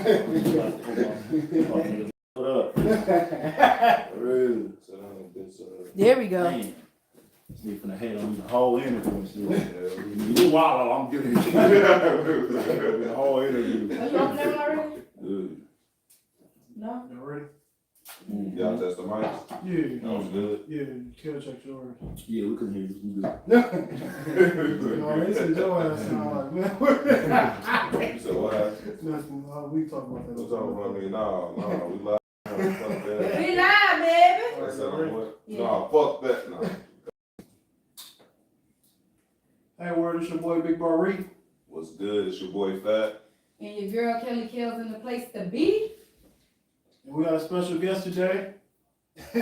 What up? There we go. Man, this finna hate on the whole interview and shit. You wallow, I'm giving you the whole interview. Are you open that one already? Good. No? Y'all ready? Y'all test the mics? Yeah. That was good. Yeah, kill check yours. Yeah, we couldn't hear you. We good. No, they said your ass sound like, man. You said what happened? Nothing. We talk about that. What's talking about me? No, we live. Fuck that. We live, baby. I said, what? Yeah. No, fuck that. No. Hey, word, it's your boy Big Bar Reef. What's good? It's your boy Fat. And your girl Kelly Kells in the place to be. And we got a special guest today. He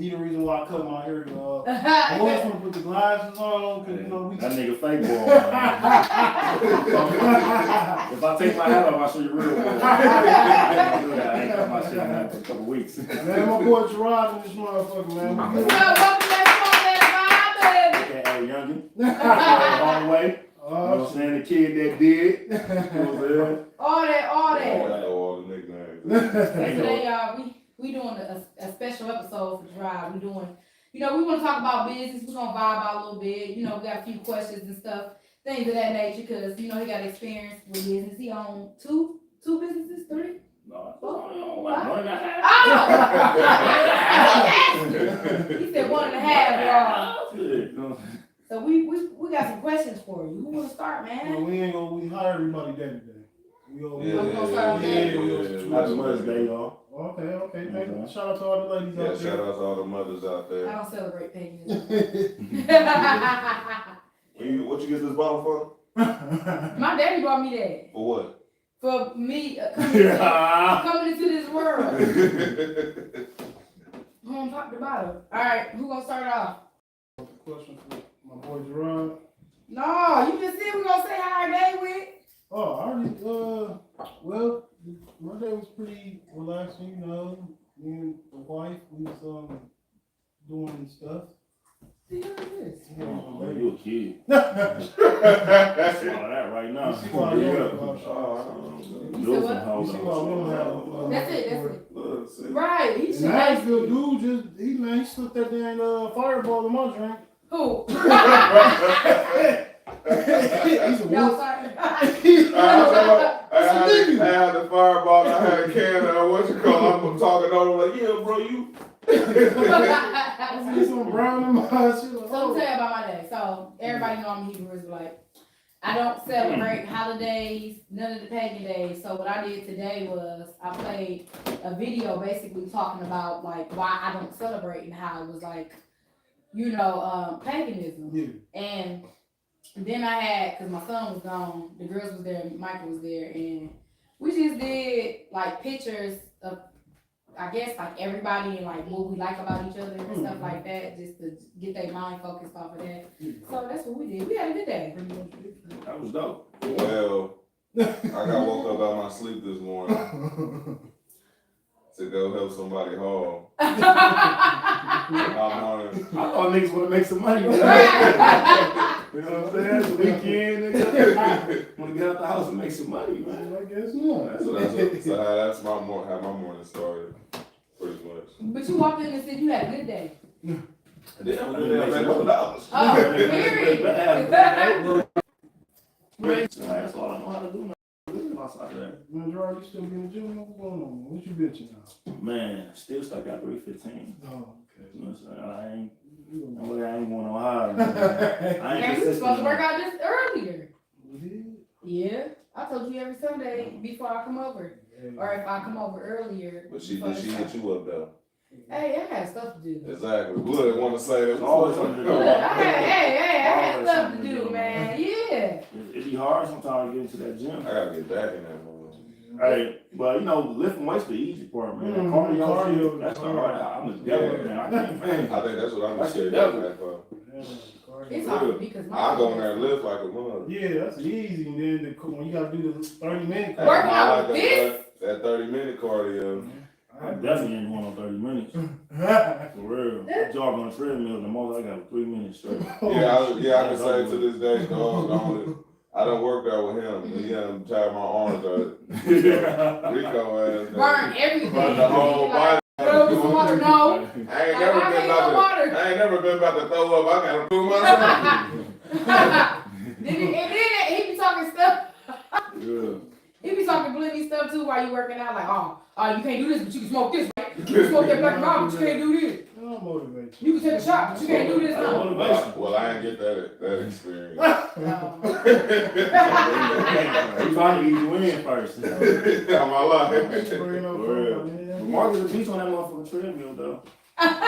the reason why I cut my hair. I always want to put the glasses on because, you know, we... That nigga fake boy. If I take my hat off, I'll show you real boy. I ain't got my shit on for a couple weeks. Man, my boy Gerard in this motherfucker, man. Welcome back, baby. Okay, youngin. All the way. You know what I'm saying? The kid that did. You know what I'm saying? All that. All the nicknames. Today, y'all, we doing a special episode for Drive. We doing, we want to talk about business. We're going to vibe out a little bit. We got a few questions and stuff, things of that nature, because, he got experience with business. He owned two businesses, 3? No, 1.5. He said 1.5, y'all. So we got some questions for you. Who want to start, man? We hire everybody day to day. Happy Mother's Day, y'all. Okay. Thank you. Shout out to all the ladies out there. Shout out to all the mothers out I there. don't celebrate paganism. What you get this bottle for? My daddy brought me that. For what? For me coming into this world. Pop the bottle. All right, who gonna start off? Question for my boy Gerard. No, you just said we gonna say how our day went. Oh, I already, well, my day was pretty relaxing, me and the wife, we was, doing stuff. See how it is. Oh, you a kid. Swallow that right now. You see why I don't That's it. Right, he And should that have. good dude he slipped that damn fireball in my drink. Who? He's a No, wolf. sorry. I had the fireball, I had a can, I'm talking over like, yeah, bro, you. I see some brown in my shit. So I'm tell you about my day. So everybody know I'm a Hebrew Israelite. I don't celebrate holidays, none of the pagan days. So what I did today was I played a video basically talking about like why I don't celebrate and how it was like, paganism. Yeah. And then I had, cause my son was gone, the girls was there, Michael was there, and we just did like pictures of, I guess, like everybody and like what we like about each other and stuff like that, just to get their mind focused off of that. So that's what we did. We had a good day. That was dope. Well, I got woke up out of my sleep this morning to go help somebody home. I thought niggas want to make some money. You know what I'm saying? It's the weekend, nigga. Want to get out the house and make some money, man. I guess not. So that's how my morning started, pretty much. But you walked in and said you had a good day. Yeah, I made $100. Oh, period. That's all I know how to do now. Man, Gerard, you still be in the gym? What's going on? What you bitching now? Man, still stuck at 315. Oh, okay. You know what I'm saying? I ain't going no higher. I ain't Yeah, you was supposed to work consistent. out this earlier. You did? Yeah, I told you every Sunday before I come over. Yeah. Or if I come over earlier. But she before hit the you up though. Hey, I had stuff to do. Exactly. Would want to say that. Always something to do. Look, I had Always stuff something to to do, do, man. Yeah. It be hard sometimes to get into that gym. I gotta get back in that moment. Hey, but lifting weights the easy part, man. That cardio, that's the hard. I'm the devil, man. I can't, man. I think that's what I'm That's scared the of. It's hard for me because I go in there and lift like a mother. Yeah, that's easy. And then when you gotta do the 30-minute. Work out I like with this? that 30-minute cardio. I definitely ain't going on 30 minutes. For real. I jog on the treadmill, the most I got 3 minutes straight. Yeah, I can say to this day, dog, I done worked out with him, and he done tied my arms out. Rico ass. Burn everything. Burn the whole body. Rub with some water, no. I ain't Like, never I been ain't about no water. to. I ain't never been about to throw up. I gotta prove myself. He be talking stuff. Yeah. He be talking plenty stuff too while you working out. Like, you can't do this, but you can smoke this. Right? You can smoke that black mouth, but you can't do this. I'll motivate You can take a shot, but you can't do this. No. Well, I ain't get that experience. He trying to ease you in first. I'm all you. life. Bring up Word. man. Marcus a beast on that motherfucking treadmill though. What's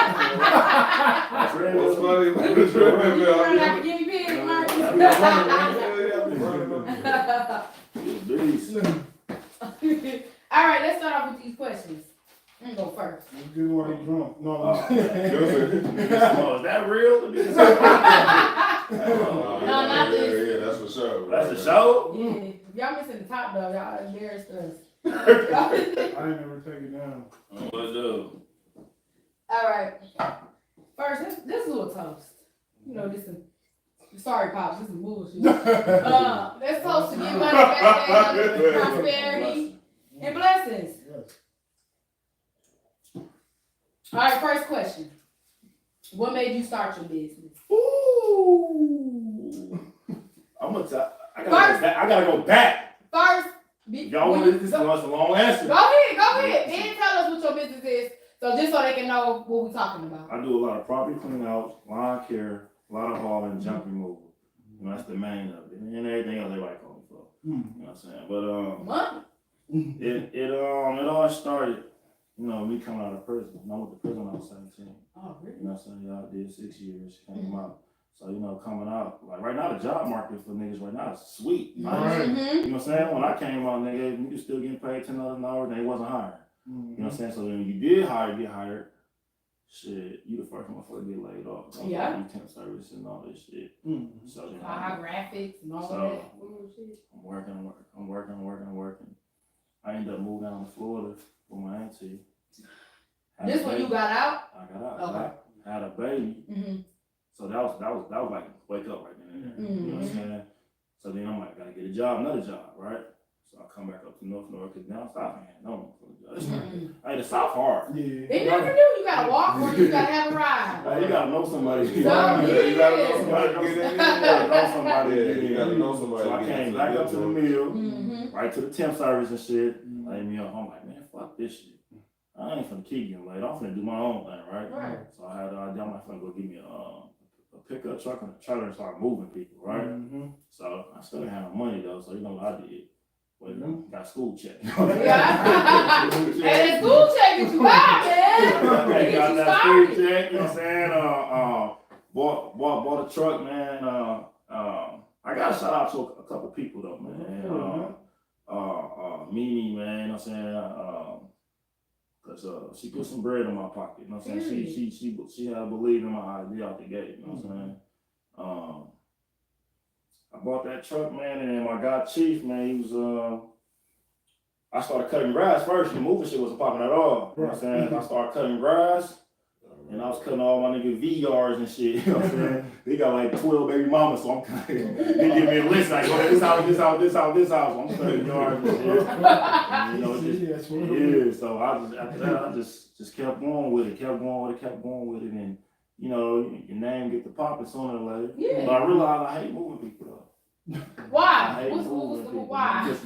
funny You about be the treadmill? running like a guinea pig, Mark. Beast. All right, let's start off with these questions. I'm gonna go first. You do want to drunk. No, Oh, is that real? not this. Yeah, that's for sure. That's a show? Yeah. If y'all missing the top though, y'all embarrassed us. I ain't never take it down. What's up? All right. First, this is a little toast. You know, this is sorry, pops. This is bullshit. Let's toast to get money, back, prosperity, and blessings. Yes. All right, first question. What made you start your business? Ooh. I gotta go back. First, Y'all want this was a long answer. Go ahead. Then tell us what your business is. So just so they can know what we're talking about. I do a lot of property clean out, lawn care, a lot of hauling, junk removal. You know, that's the main of it. And everything else everybody calls me for. You know what I'm saying? But Money? it all started, you know, me coming out of prison. I went to prison when I was 17. Oh, really? You know what I'm saying? Y'all did 6 years, came out. So, you know, coming out, like right now the job market for niggas right now is sweet. Right. You know what I'm saying? When I came out, niggas still getting paid $10 an hour, they wasn't hiring. You know what I'm saying? So when you did get hired, shit, you the first motherfucker to get laid off. Yeah. You temp service and all this shit. So then Graphics and all So- that bullshit. I'm working. I ended up moving down to Florida with my auntie. Had This a when baby. you got out? I got out. Okay. I had a baby. Mm-hmm. So that was like wake up right then and there. You know what I'm saying? So then I'm like, gotta get another job, right? So I come back up to North because down south, man, no. Hey, the South hard. Yeah. They never knew you gotta walk or you gotta have a ride. Hey, you gotta know somebody. You gotta know somebody to get in. You gotta know somebody. Yeah, you gotta know somebody. So I to get came into back the up to the job. mill, Mm-hmm. right to the temp service and shit. I'm like, man, fuck this shit. I ain't finna keep getting laid. I'm finna do my own thing, right? Right. So I had I'm like, finna go give me a pickup truck and a trailer and start moving people, right? So I still didn't have no money though, so you know what I did? Well, got school check. Yeah. Hey, that school check is you out, man. Okay, Get got you that school started. check, you know what I'm saying? Bought a truck, man. I gotta shout out to a couple people though, man. Mimi, man, you know what I'm saying? Cause she put some bread in my pocket, you know what I'm saying? She had believed in my idea out the gate, you know what I'm saying? I bought that truck, man, and then my guy Chief, man, he was I started cutting grass first. The moving shit wasn't popping at all. You know what I'm saying? I started cutting grass, and I was cutting all my nigga VRs and shit. You know what I'm saying? They got like 12 baby mamas, so I'm kind of, they give me a list like, oh, this house. I'm cutting yards and shit. And, you know, so after that, I just kept going with it, and you know, your name get to popping sooner or later. Yeah. But I realized I hate moving people though. Why? I hate What's moving people. why? Just,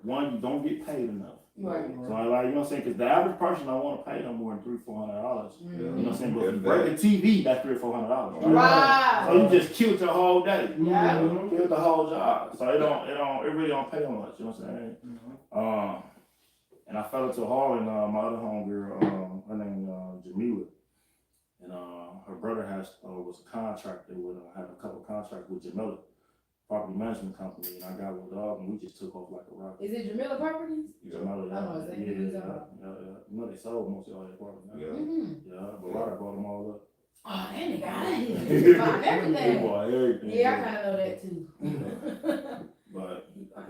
one, you don't get paid enough. Right. So I like, you know what I'm saying? Because the average person I want to pay them more than $300-400. Mm-hmm. You know what I'm saying? But if you break a TV, that's $300-400. Right? Right. So you just killed your whole day. Yeah. Killed the whole job. So it really don't pay much. You know what I'm saying? And I fell into hauling my other homegirl, her name Jamila, and her brother was a contractor with had a couple contracts with Jamila Property Management Company, and I got with a dog, and we just took off like a rocket. Is it Jamila Properties? Jamila, Oh, is that who these are? yeah. You know they sold most of all their property now. Yeah. Mm-hmm. Yeah, but Ryder bought them all up. Oh, that nigga out of here. Bought They everything. bought everything. Yeah, I kind of know that too. But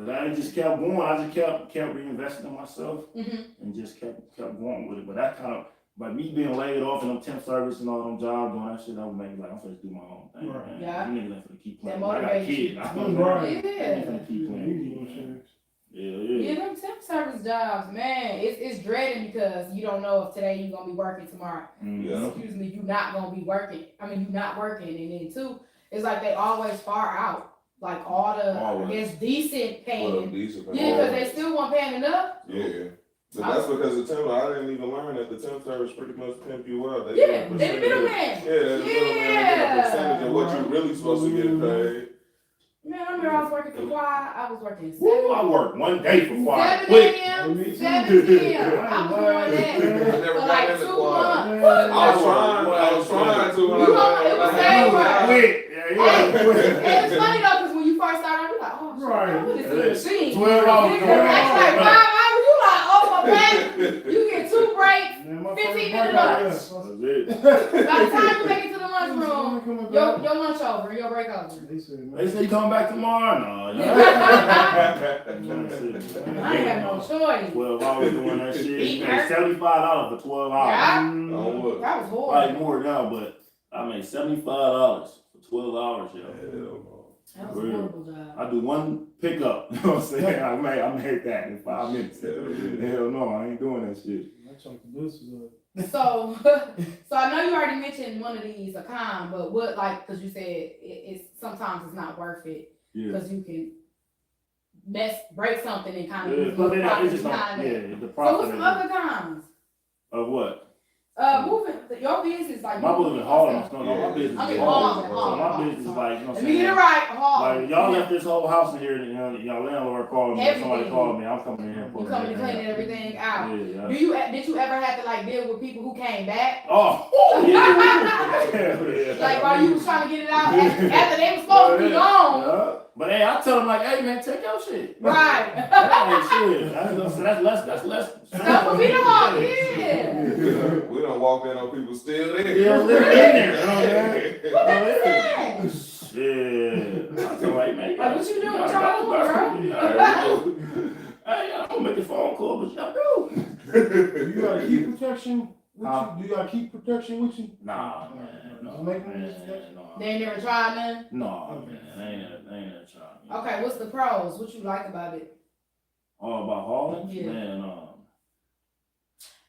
I just kept going. I just kept reinvesting in myself Mm-hmm. and just kept going with it. But that kind of But me being laid off in them temp service and all them jobs doing that shit, that would make me like I'm supposed to do my own thing. Right. Man. Yeah. You niggas ain't finna keep That playing. I got motivates kids. you. I'm Right. ain't Yeah. finna keep playing. Yeah. Yeah, them temp service jobs, man, it's dreading because you don't know if today you're gonna be working, tomorrow. Yeah. Excuse me, you not gonna be working. I mean, you not working, and then two, it's like they always far out. Like all the, Always. I guess, decent Well, paying. decent. Yeah, because they still weren't paying enough. Yeah. But that's because the temp, I didn't even learn that the temp service pretty much pimp you out. They Yeah, get a they the percentage. middleman. Yeah, that's the middleman. They get a percentage of what you really supposed to get paid. Man, I remember I was working for Quad. I was working Woo, I 7 worked one day for Quad. 7 Quick. a.m. 7 p.m. I was doing that I never for got like into 2 Quad. months. I was trying to when You know, it was saying right. Quick. Yeah, quick. And it's funny though, because when you first started, you're like, oh, shit, Right. what is this machine? 12 hours. Nigga, that's like 5 hours. You like, oh, my back. You get 2 breaks. Man, my 15 first minute break, lunch. That's it. By the time you make it to the lunchroom, Coming your back. lunch over, your break over. They said, man. They say you come back tomorrow? No. I ain't got no choice. 12 hours doing that shit. Eat You her. made $75 for 12 hours. Yeah. On what? That was Probably horrible. more now, but I made $75 for 12 hours, yo. That was a horrible job. I do one pickup, you know what I'm saying? I made that in 5 minutes. Hell no, I ain't doing that shit. I chunk the business up. So, so I know you already mentioned one of these, a con, but what, like, because you said it's sometimes it's not worth it Yeah. because you can break something and kind of Yeah, lose but your then profit it's just behind not, it. yeah, the So profit what's some other cons? of what? Moving your business like My business is hard. No, my business I is mean, hard. hard. So my business is like, you know what Let I'm me get it saying? right, hard. Like, y'all left this whole house in here, you know, y'all landlord called me, or somebody Everything. called me, I'm coming in here and You putting coming to everything clean everything out. Yeah, Did you ever have to like deal with people who came back? Oh, yeah. Like while you was trying to get it out after they were supposed to be gone. Yeah. But hey, I tell them like, hey man, take your shit. Right. Hey, shit. That's less. That's what we don't yeah. We done walked in on people still there. Yeah, live in there. You know what I'm What saying? is that? Shit. I tell them like, man, Like, what you doing? gotta What y'all go, doing, bro? Hey, I don't make a phone call, but y'all do. Do you gotta keep protection with Huh? you? Do you gotta keep protection with you? Nah, man. No, Just making man, this- no. They ain't never tried none? No, man. I ain't never tried. Okay, what's the pros? What you like about it? All about hauling? Yeah. Man,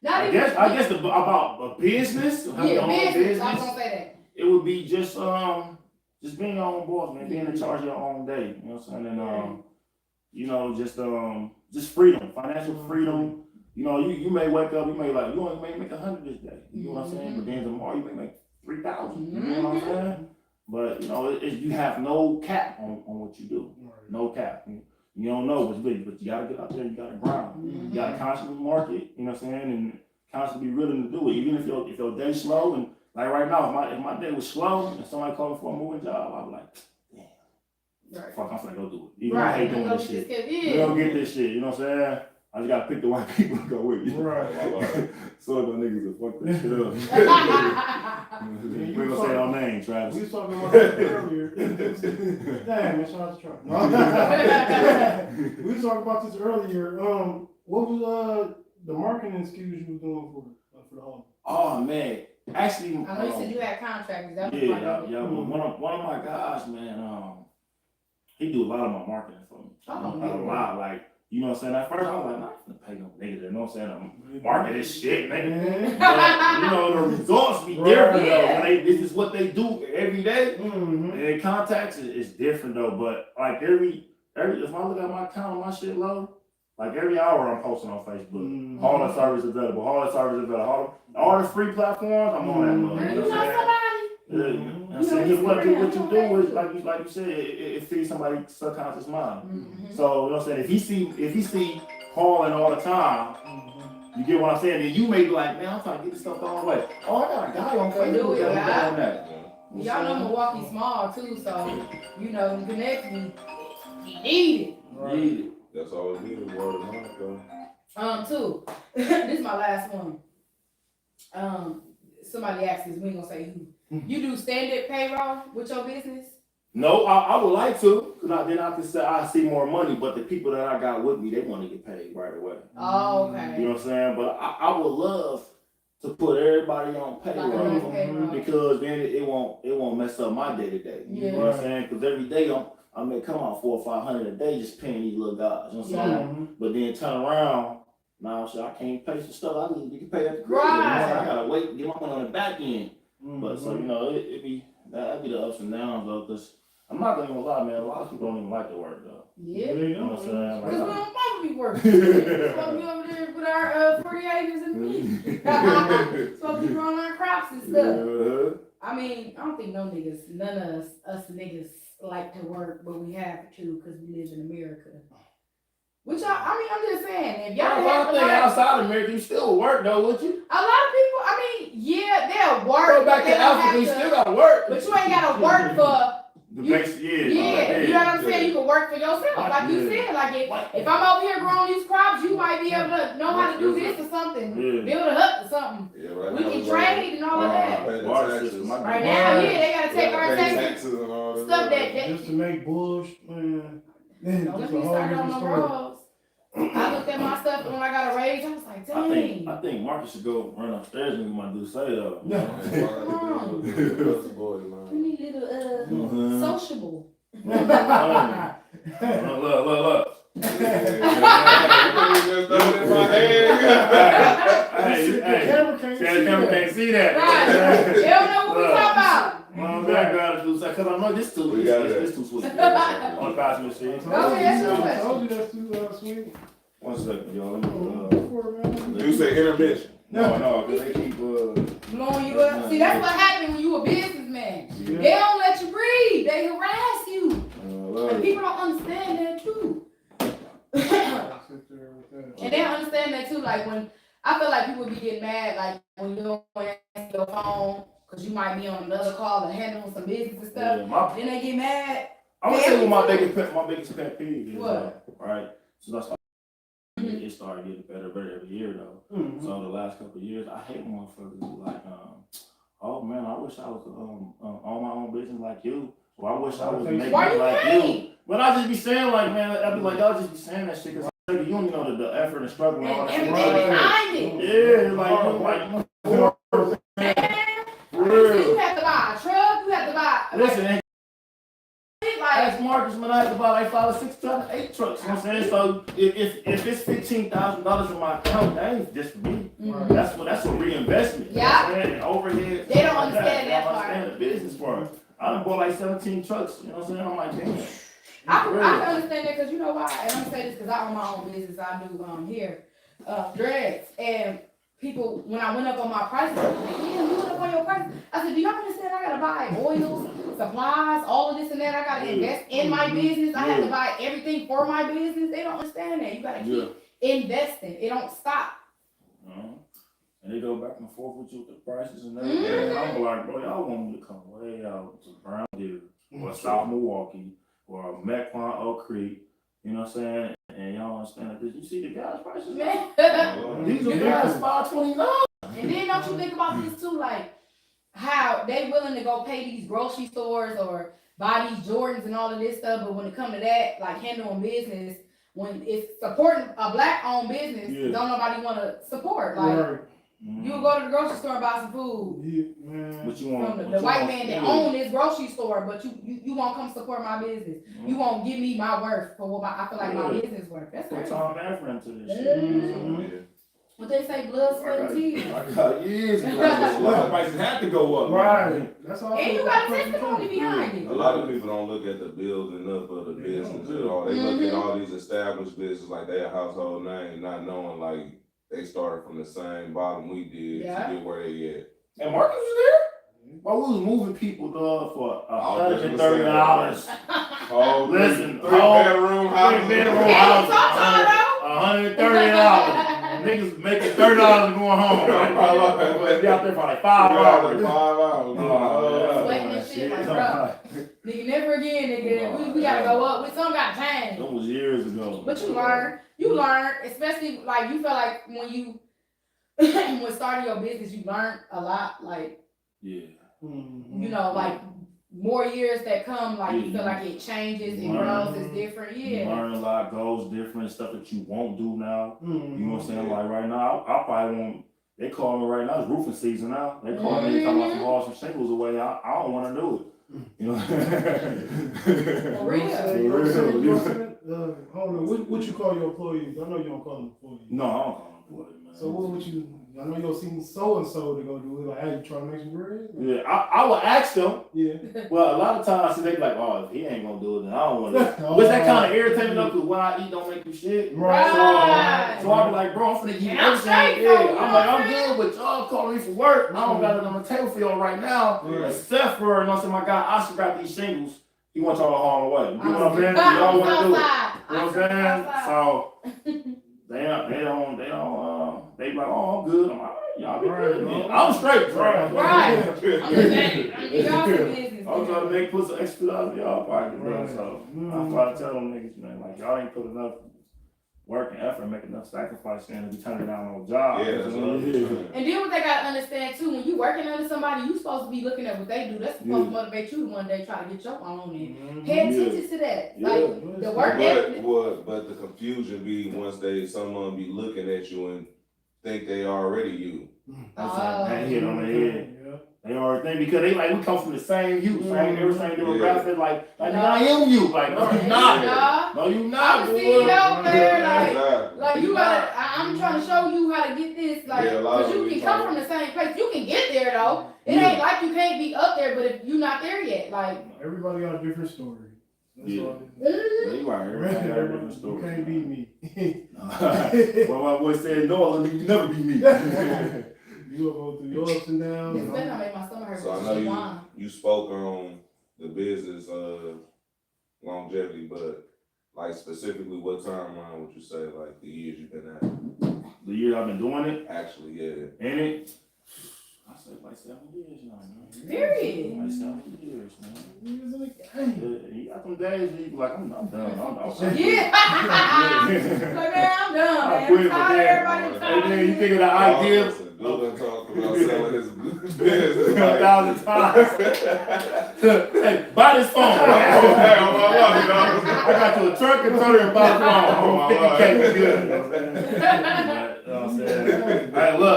Not I even guess about a business. having your yeah, own business. I was gonna say that. It would be just being your own boss, man, being in charge of your own day. You know what I'm saying? And you know, just freedom, financial freedom. You know, you may wake up, you may make 100 this day. You know what I'm saying? But then tomorrow you may make 3,000. You know what I'm saying? But you know, you have no cap on what you do. No cap. You don't know, but you gotta get out there. You gotta grind. You gotta constantly market. You know what I'm saying? And constantly be willing to do it, even if your day's slow. And like right now, if my day was slow and somebody called me for a moving job, I'd be like, damn, Right. fuck, I'm finna go do it. Even Right. I hate doing this shit. Yeah. You don't get this shit. You know what I'm saying? I just gotta pick the right people to go with me. Right. So the niggas will fuck that shit up. We ain't gonna say no name, We Travis. was talking about this earlier. Damn, man, shout out to Trump. We was talking about this earlier. What was the marketing skills you was doing for the home? Oh man, actually, I know you said you had contractors. That was yeah. But one of my guys, man, he do a lot of my marketing for me. Oh, A lot, like. You know what I'm saying? At first, I was like, nah, I'm finna pay no niggas. You know what I'm saying? I'm market this shit, nigga. But, you know, the results be different, Yeah. though. This is what they do every day. Mm-hmm. And contacts is different, though. But, like, every if I look at my account, my shit low, like, every hour I'm posting on Facebook. Mm-hmm. All the service available. All the free platforms, I'm on that mother. Man, You you know know what I'm saying? somebody? And so what you do is like you said, it feeds somebody's subconscious mind. So you know what I'm saying, if he see hauling all the time, you get what I'm saying, then you may be like, man, I'm trying to get this stuff all the way. Oh, I got a guy on Facebook that's doing that. Y'all know Milwaukee small too, so you know the connect me. You need it. Right. That's all it needed, word of mouth, though. Two. This is my last one. Somebody asked this, we ain't gonna say who. You do standard payroll with your business? No, I would like to, because then I can say I see more money, but the people that I got with me, they want to get paid right away. Oh, You okay. know what I'm saying? But I would love to put everybody on Like a payroll. nice payroll. Because then it won't mess up my day to day. You know what I'm saying? Because every day I may come out 400 or 500 a day just paying these little guys. You know what I'm saying? But then turn around, now shit, I can't pay some stuff I need to get paid at the crib. Right. You know, I gotta wait and get my money on the back end. But so you know, it be the ups and downs though. Cause I'm not gonna even lie, man. A lot of people don't even like to work though. Yeah. You know what I'm saying? Because we don't want to be working. We're supposed to be over there with our 40 acres and meat. Supposed to be growing our crops and stuff. Yeah. I mean, I don't think none of us niggas like to work, but we have to because we live in America. Which I'm just saying, if y'all I have to think work, outside of America, you still work though, would you? a lot of people, I mean, yeah, they'll work. Go back but to they don't Africa, you have still to, gotta work. but you ain't gotta work for. The You- base, Yeah, you know what I'm saying? You can work for yourself, like you said. Like if I'm over here growing these crops, you might be able to know how to do this or something, build a hut or something. Yeah, right We now can we trade and all of that. pay the Water taxes. system, Right now, yeah, they gotta take our Pay taxes, and all that. stuff that Just to make bush, man. Man, don't let just me a whole start on different the story. roads. I looked at my stuff and when I got a raise, I was like, dang. I think Marcus should go run upstairs and get my dude say though. We need little sociable. Look. Hey, The hey. camera can't see Camera that. can't see that. Right. They don't know what we talking about. Well, I gotta do something, cause I know this too. We got This too sweet. On the passenger seat. Go ahead, that's your I told question. you that's too sweet. 1 second, y'all. Let me, You say intermission. no, cause they keep Blowing you up. See, that's what happened when you a businessman. Yeah. They don't let you breathe. They harass you. And uh, people don't understand that too. I'll sit there with that. And they don't understand that too. Like when I feel like people be getting mad, like when you don't answer your phone because you might be on another call and handling some business and stuff. yeah, Then they get mad. I'm gonna tell you what my biggest pet peeve is. What? Right? So that's it started getting better every year though. Mhm. So the last couple of years, I hate motherfuckers who like, oh man, I wish I was on my own business like you. Or I wish I was making Why it you like hate? you. But I just be saying like, man, I be like, y'all just be saying that shit because you don't even know the effort and struggle and all And that shit. everything Right. behind it. Yeah, like, Man, for you real. have to buy a truck. You have to buy. Listen, ain't Like, ask Marcus, man, I had to buy like 5 or 6 trucks, 8 trucks. You know what I'm saying? So if it's $15,000 in my account, that ain't just for me. mhm. That's a reinvestment. Yeah. You know what I'm saying? And overhead. They don't like understand They that don't part. understand the business part. I done bought like 17 trucks. You know what I'm saying? I'm like, damn. I For can real. understand that because you know why? And I'm gonna say this because I own my own business. I do here dreads and people when I went up on my prices, they were like, yeah, you went up on your prices. I said, do y'all understand? I gotta buy oils, supplies, all of this and that. I gotta invest in my business. I have to buy everything for my business. They don't understand that. You gotta keep investing. It don't stop. And they go back and forth with you with the prices and everything. And I'm like, bro, y'all want me to come way out to Brown Deer or South Milwaukee or Mequon, Oak Creek. You know what I'm saying? And y'all understand that. You see the gas prices? Man. These are gas $5.29. And then don't you think about this too, like how they willing to go pay these grocery stores or buy these Jordans and all of this stuff, but when it come to that, like handling business, when it's supporting a black owned business, don't nobody want to support. Like Right. you will go to the grocery store and buy some food Yeah, man. But you want from the white man that own this grocery store, but you won't come support my business. You won't give me my worth for what I feel like my business worth. That's put crazy. time and effort into this Mhm. shit. What they say, blood, sweat, and tears. I got years ago. The prices had to go up. Right. That's all. And you got a testimony behind it. A lot of people don't look at the building up of the business at all. They look at all these established businesses like they a household name, not knowing like they started from the same bottom we did to get where they at. And Marcus was there? Well, we was moving people for $130. Oh, Listen, three bedroom house. Three-bedroom Hey, house. talk to her though. $130. Niggas making $30 and going home. Right? Be out there for like 5 hours. 5 hours. Sweating and shit, like, bro. Nigga, never again, nigga. We gotta go up. We some got change. That was years ago. But you learn, especially like you feel like when you when starting your business, you learn a lot. Like Yeah. you know, like more years that come, like you feel like it changes and grows. It's different. You Yeah. learn a lot, goes different, stuff that you won't do now. Mm-hmm. You know what I'm saying? Like right now, I probably won't They call me right now. It's roofing season now. They call me talking about some haul some shingles away. I don't want to do it. You know. For real. Hold on. What you call your employees? I know you don't call them employees. No, I don't call them employees, man. So what would you? I know you'll see so and so to go do it. Like, hey, you trying to make some bread? Yeah, I would ask them. Yeah. Well, a lot of times they be like, "Oh, if he ain't gonna do it, then I don't want to." Which that kind of irritating though, because what I eat don't make you shit. Right. So I be like, bro, I'm finna eat I'm straight, everything. though, Yeah, you know I'm like, what I'm I'm good, but y'all calling me for work. I don't got it on the table for y'all right now. Right. Except for, you know, my guy Oscar got these shingles. He wants y'all to haul away. You know what I'm saying? I'm Y'all want to do it. outside. You know what I'm saying? So they be like, oh, I'm good. I'm like, all right, y'all be good. Man. I'm straight, bro. Right. I'm just saying, y'all some business. I'm trying to put some extra dollars in y'all pocket, bro. Right. So I try to tell them niggas, man, like y'all ain't put enough work and effort, make enough sacrifice, man, to be turning down on a job. Yeah, that's what I'm saying. And then what they gotta understand too, when you working under somebody, you supposed to be looking at what they do. That's supposed to motivate you to one day try to get your own and pay attention to that. Like the work ethic. But the confusion be once someone be looking at you and think they already you. That hit on the head. They already think because they like we come from the same youth, same everything demographic, like I am you. Like no, you not. No, you not. I'm seeing you out there, Exactly. like you gotta. I'm trying to show you how to get this, like, cause you can come from the same place. You can get there though. It ain't like you can't be up there, but if you're not there yet, like everybody got a different story. That's all it is. You right. Everybody got a different story. You can't beat me. Well, my boy said no, you can never be me. You go through your ups and downs. This better not make my stomach hurt. So I know you spoke on the business longevity, but like specifically what timeline would you say like the years you've been at? The year I've been doing it, Actually, yeah. ain't it? I say like 7 years now, man. Period. Like 7 years, man. Years in the game. Yeah, you got them days where you be like, I'm done. I'm Yeah. Like man, I'm done. I Man. quit, I'm but tired of then, everybody and talking. then you think of the idea Dude talked about selling his business. 1,000 times. Hey, buy this phone. Hey, on my life, you know? I got you a truck and turn and buy the phone. Oh, my 50K is good. You know what I'm saying? Hey, look,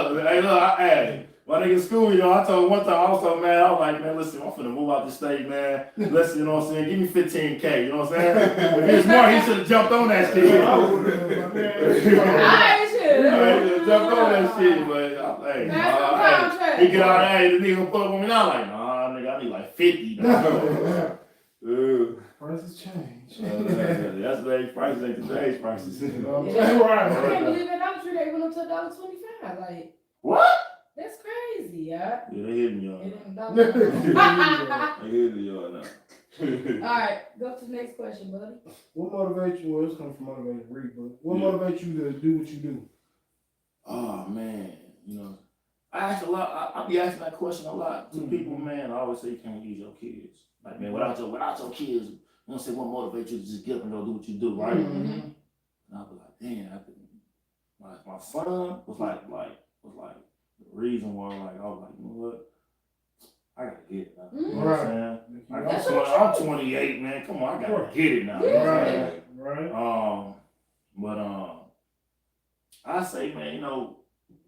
my nigga in school, I told one time, I was so mad, I was like, man, listen, I'm finna move out the state, man. Listen, you know what I'm saying? Give me 15K, you know what I'm saying? If he was smart, he should have jumped on that shit. He should have jumped on that shit, but he get out there, the nigga put up on me, now like, nah, nigga, I need like 50. Prices change. That's today's prices, ain't today's prices. I can't believe that Dollar Tree they went up to $1.25. Like What? that's crazy, yeah. Yeah, they hitting y'all. It ain't $1. They hitting y'all now. All right, go to the next question, buddy. What motivates you? Well, it's coming from motivated Reed, but what motivates you to do what you do? Oh man, I ask a lot. I be asking that question a lot to people, man. I always say you can't use your kids. Like, man, without your kids, say what motivates you to just get up and go do what you do, right? Mm-hmm. And I be like, damn, my son was like the reason why, like, I was like, you know what? I gotta get it now. You know what I'm saying? Like, I'm 28, man. Come on, I gotta get it now. You know what I'm saying? Right. But I say, man,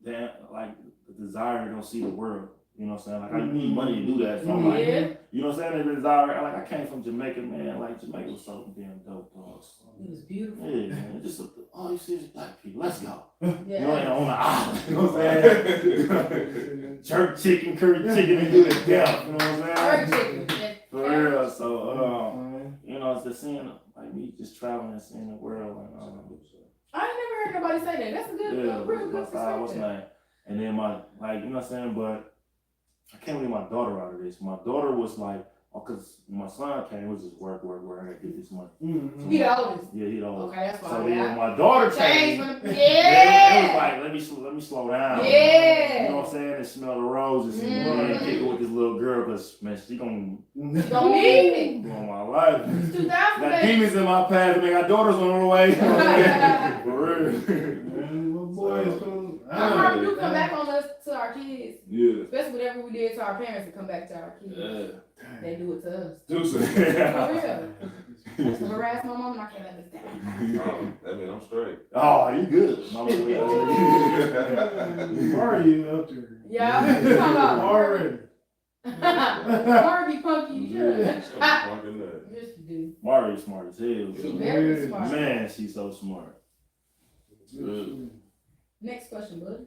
that like the desire to go see the world. You know what I'm saying? Like I need money to do that. So I'm like, you know what I'm saying? The desire. Like I came from Jamaica, man. Like Jamaica was so damn dope, dog. It was beautiful. Yeah, man. Just all you see is black people. Let's go. Yeah. You know, and on the island. You know what I'm saying? Jerk chicken, curry chicken, and do it down. You know what I'm saying? For real. So, it's just seeing like me just traveling and seeing the world. And, I ain't never heard nobody say that. That's a good, real good perspective. And then you know what I'm saying? But I can't leave my daughter out of this. My daughter was like, because my son came, it was just work. I gotta get this money. Mm-hmm. He the oldest. Yeah, he the oldest. Okay, that's why. So then when my daughter came, it was like, let me slow down. Yeah. You know what I'm saying? And smell the roses and kick it with this little girl, because, man, she gonna need it. on my life. 2000, got demons in my past, and they got daughters on the way. For real. Boys, I'm hard to come back on us to our kids. Yeah. Especially whatever we did to our parents to come back to our kids. Yeah. They do it to us. Do so. For real. That's to harass my mom, and I can't understand. That mean I'm straight. Oh, you good. Mama, Mario up there. Yeah, you talking about Already. Marvy Punky, you should. Fucking nut. Yes, you do. Mari's smart as hell. She girl. very smart. Man, she's so smart. Good. Next question, bud.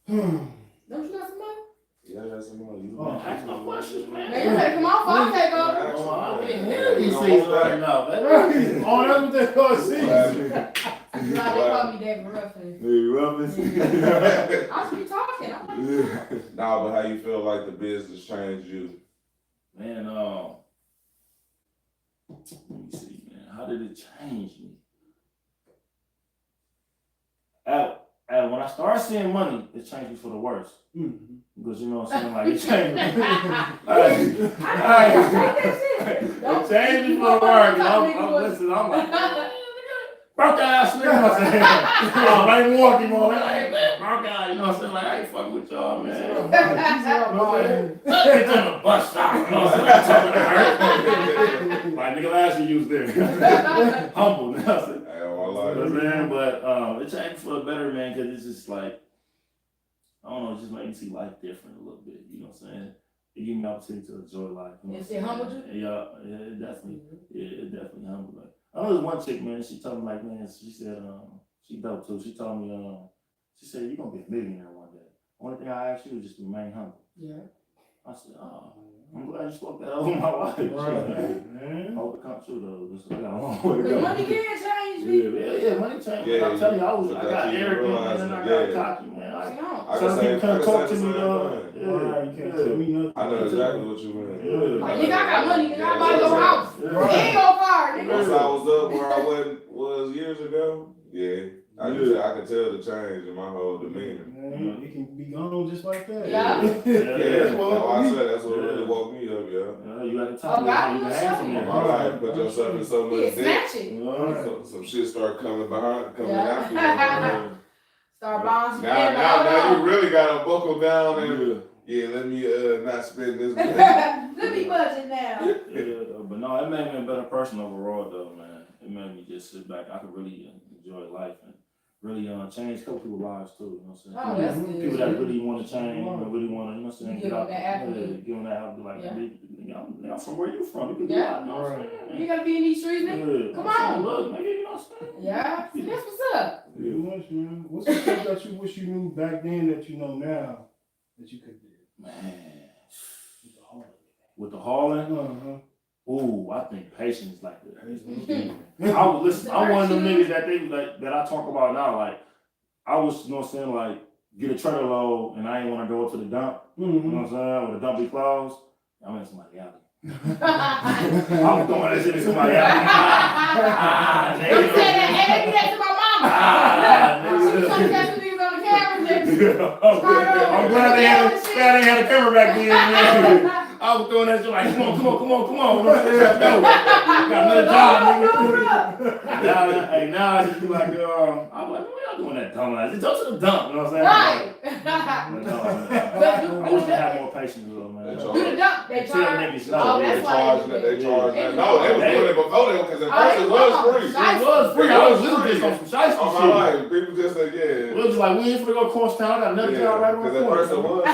Hmm. Don't you got some money? Yeah, I got some money. Oh, Ask no questions, man. Man, you better come off, I'll take over. Oh, I can't hear these things right now, man. Oh, that's what they call see. They call me David Ruffin. Hey, Ruffin. I should be talking. I'm like, Nah, but how you feel like the business changed you? Man, let me see, man. How did it change me? When I started seeing money, it changed me for the worse. Mhm. Because you know what I'm saying? Like, it changed me. I It changed me for the worse. I'm listening. I'm like, broke ass nigga. You know what I'm saying? I'm like walking on it. Like, man, broke ass. You know what I'm saying? Like, I ain't fucking with y'all, man. It's on the bus stop. You know what I'm saying? Like, nigga, last year you was there. Humble. You know what I'm saying? Hey, all I You know like what I'm saying? But it changed for the better, man, because it's just like, I don't know, it just made me see life different a little bit. You know what I'm saying? It gave me the opportunity to enjoy life. You know Yes, what I'm it humbled saying? It definitely humbled me. I know there's one chick, man, she told me, like, man, she said, she dope too. She told me, she said, you're going to be a millionaire one day. Only thing I ask you is just remain humble. Yeah. I said, oh, I'm glad you spoke that over my wife. Right, I man. hope it comes true, though. I got a long way to Because go. money can change me. Yeah, money change. Yeah, I'm telling you, I got you arrogant, realize man, and I it, got yeah. cocky, man. I know. I Some can people say can't talk to the me, same though. thing. Right, you can't tell me nothing. I know exactly what you mean. Like, nigga, I got money, nigga, I buy your house. Yeah. Ain't your car, Once nigga. I was up where I was years ago, yeah, I could tell the change in my whole demeanor. Man, it can be gone just like that. Yeah. Yeah, that's well, why I said that's what really woke me up, yeah. You got to talk Oh, God, you you can was have showing some me. All right, put yourself in so Yeah, much debt. snatch it. Some shit start coming after you. Start buying some Now you really gotta buckle down and let me not spend this. Let me budget now. But no, it made me a better person overall, though, man. It made me just sit back. I could really enjoy life and really change a couple people's lives too. You know what I'm saying? Oh, that's good. People that really want to change, really want to, you know what I'm saying? You give them that avenue. Give them that avenue, like, Yeah. I'm from where you from. You can do Yeah. that, you know what I'm saying? You gotta be in these streets, nigga. Yeah. Come I'm saying, on. Look, nigga, you know what I'm saying? Yeah, see, that's what's up. Pretty much, man. What's the stuff that you wish you knew back then that you know now that you could do? Man. With the heart. With the hauling, Uh-huh. ooh, I think patience is like the I'm one of them niggas that I talk about now. Like, I was, you know what I'm saying, like, get a trailer load and I ain't want to go to the dump. You know what I'm saying? When the dump be closed, I'm in somebody alley. I'm throwing that shit in somebody alley. Don't say that. Hey, let me that to my mama. She was trying to catch the niggas on the camera. I'm glad they had a camera back then, man. I was throwing that shit like, come on. You know what I'm saying? Let's go. Got another job, nigga. Now I just be like, I'm like, what y'all doing that dumbass? Just go to the dump, you know what I'm saying? Right. But no, man. I wish they had more patience with them, man. They Do the dump. They Tell charge. niggas Oh, no. that's why They charge They that. do. No, they was doing it before that because at first it was free. Nice. It was free. I was literally just on some shiesty All my shit. life, people just said, It yeah. was just like, we ain't finna go cross town. I got another job right around the Because at corner. first it was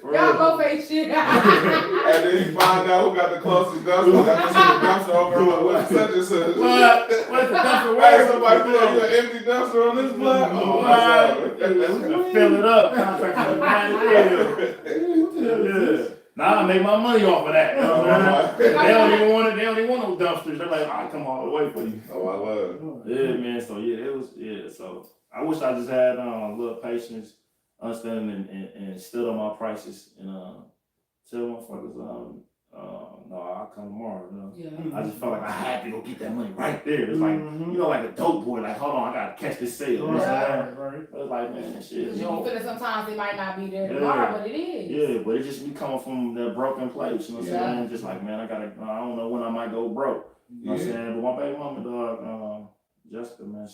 free. Y'all go face shit. And then you find out who got the closest dumpster. Got this dumpster over with such and such. What's the dumpster Hey, worth? somebody put you an empty dumpster on this block? Oh, Fill it up. Contract yeah. Now I make my money off of that. You know what I'm saying? They don't even want it. They don't even want no dumpsters. They're like, I come all the way for you. Oh, I love it. Yeah, man. So it was. So I wish I just had a little patience, understanding, and stood on my prices and tell motherfuckers no, I'll come tomorrow. You know? Yeah. I just felt like I had to go get that money right there. It's like you know, like a dope boy. Like, hold on, I gotta catch this sale. You know what I'm saying? Right. It was like, man, shit. You You know, feel that sometimes it might not be there Yeah. tomorrow, but it is. yeah, but it just be coming from that broken place. You know what I'm Yeah. saying? Just like, man, I don't know when I might go broke. You know what I'm saying? But my baby mama, dog, Jessica, man,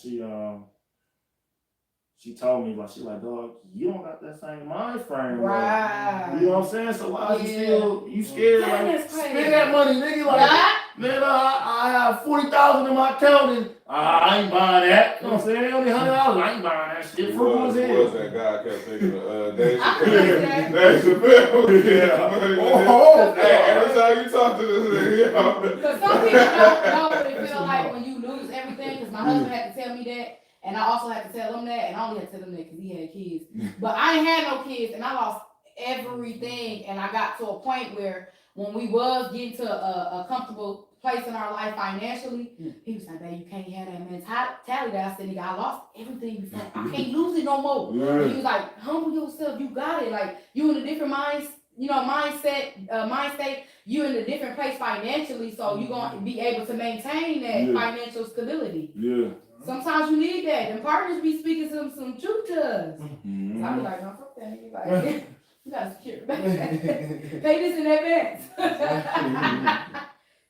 she told me, like, she like, dog, you don't got that same mind frame, bro. Right. You know what I'm saying? So why is you Yeah. still, you scared, That like, is crazy. spend that money, nigga, like, Yeah. Man, I have 40,000 in my account and I ain't buying that. You know what I'm saying? Only $100. I ain't buying that shit. Frugal as was hell. that guy kept thinking Dave I Chappelle. can Dave Chappelle. Yeah. Oh, hey, every time you talk to this nigga, yo. Because some people don't really feel like when you lose everything, because my husband had to tell me that, and I also had to tell him that, and I only had to tell him that because he had kids. But I ain't had no kids, and I lost everything, and I got to a point where when we was getting to a comfortable place in our life financially, he was like, "Babe, you can't have that mentality that I said, nigga, I lost everything before. I can't lose it no more." And he was like, "Humble yourself, you got it. Like, you in a different mindset, you in a different place financially, so you gonna be able to maintain that financial stability." Yeah. Sometimes you need that. And partners be speaking some truth to us. So I be like, "No, fuck that nigga." Like, you gotta secure it. Pay this in advance.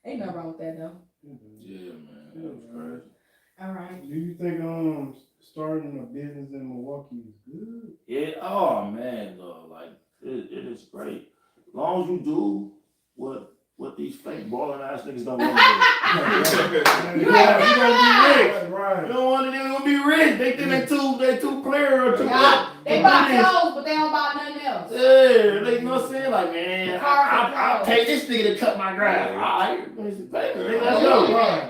Ain't nothing wrong with that though. Yeah, man. That was crazy. All right. Do you think starting a business in Milwaukee is good? Yeah, oh man, like it is great. As long as you do what these fake balling ass niggas don't want to do. You gonna be rich. Right. You don't want to be rich. They think they too clear or too Yeah, good. they buy clothes, but they don't buy nothing else. Yeah, they, you know what I'm saying? Like, man, Cars I'll pay this nigga to cut my grass. Alright, let's go. Right. You know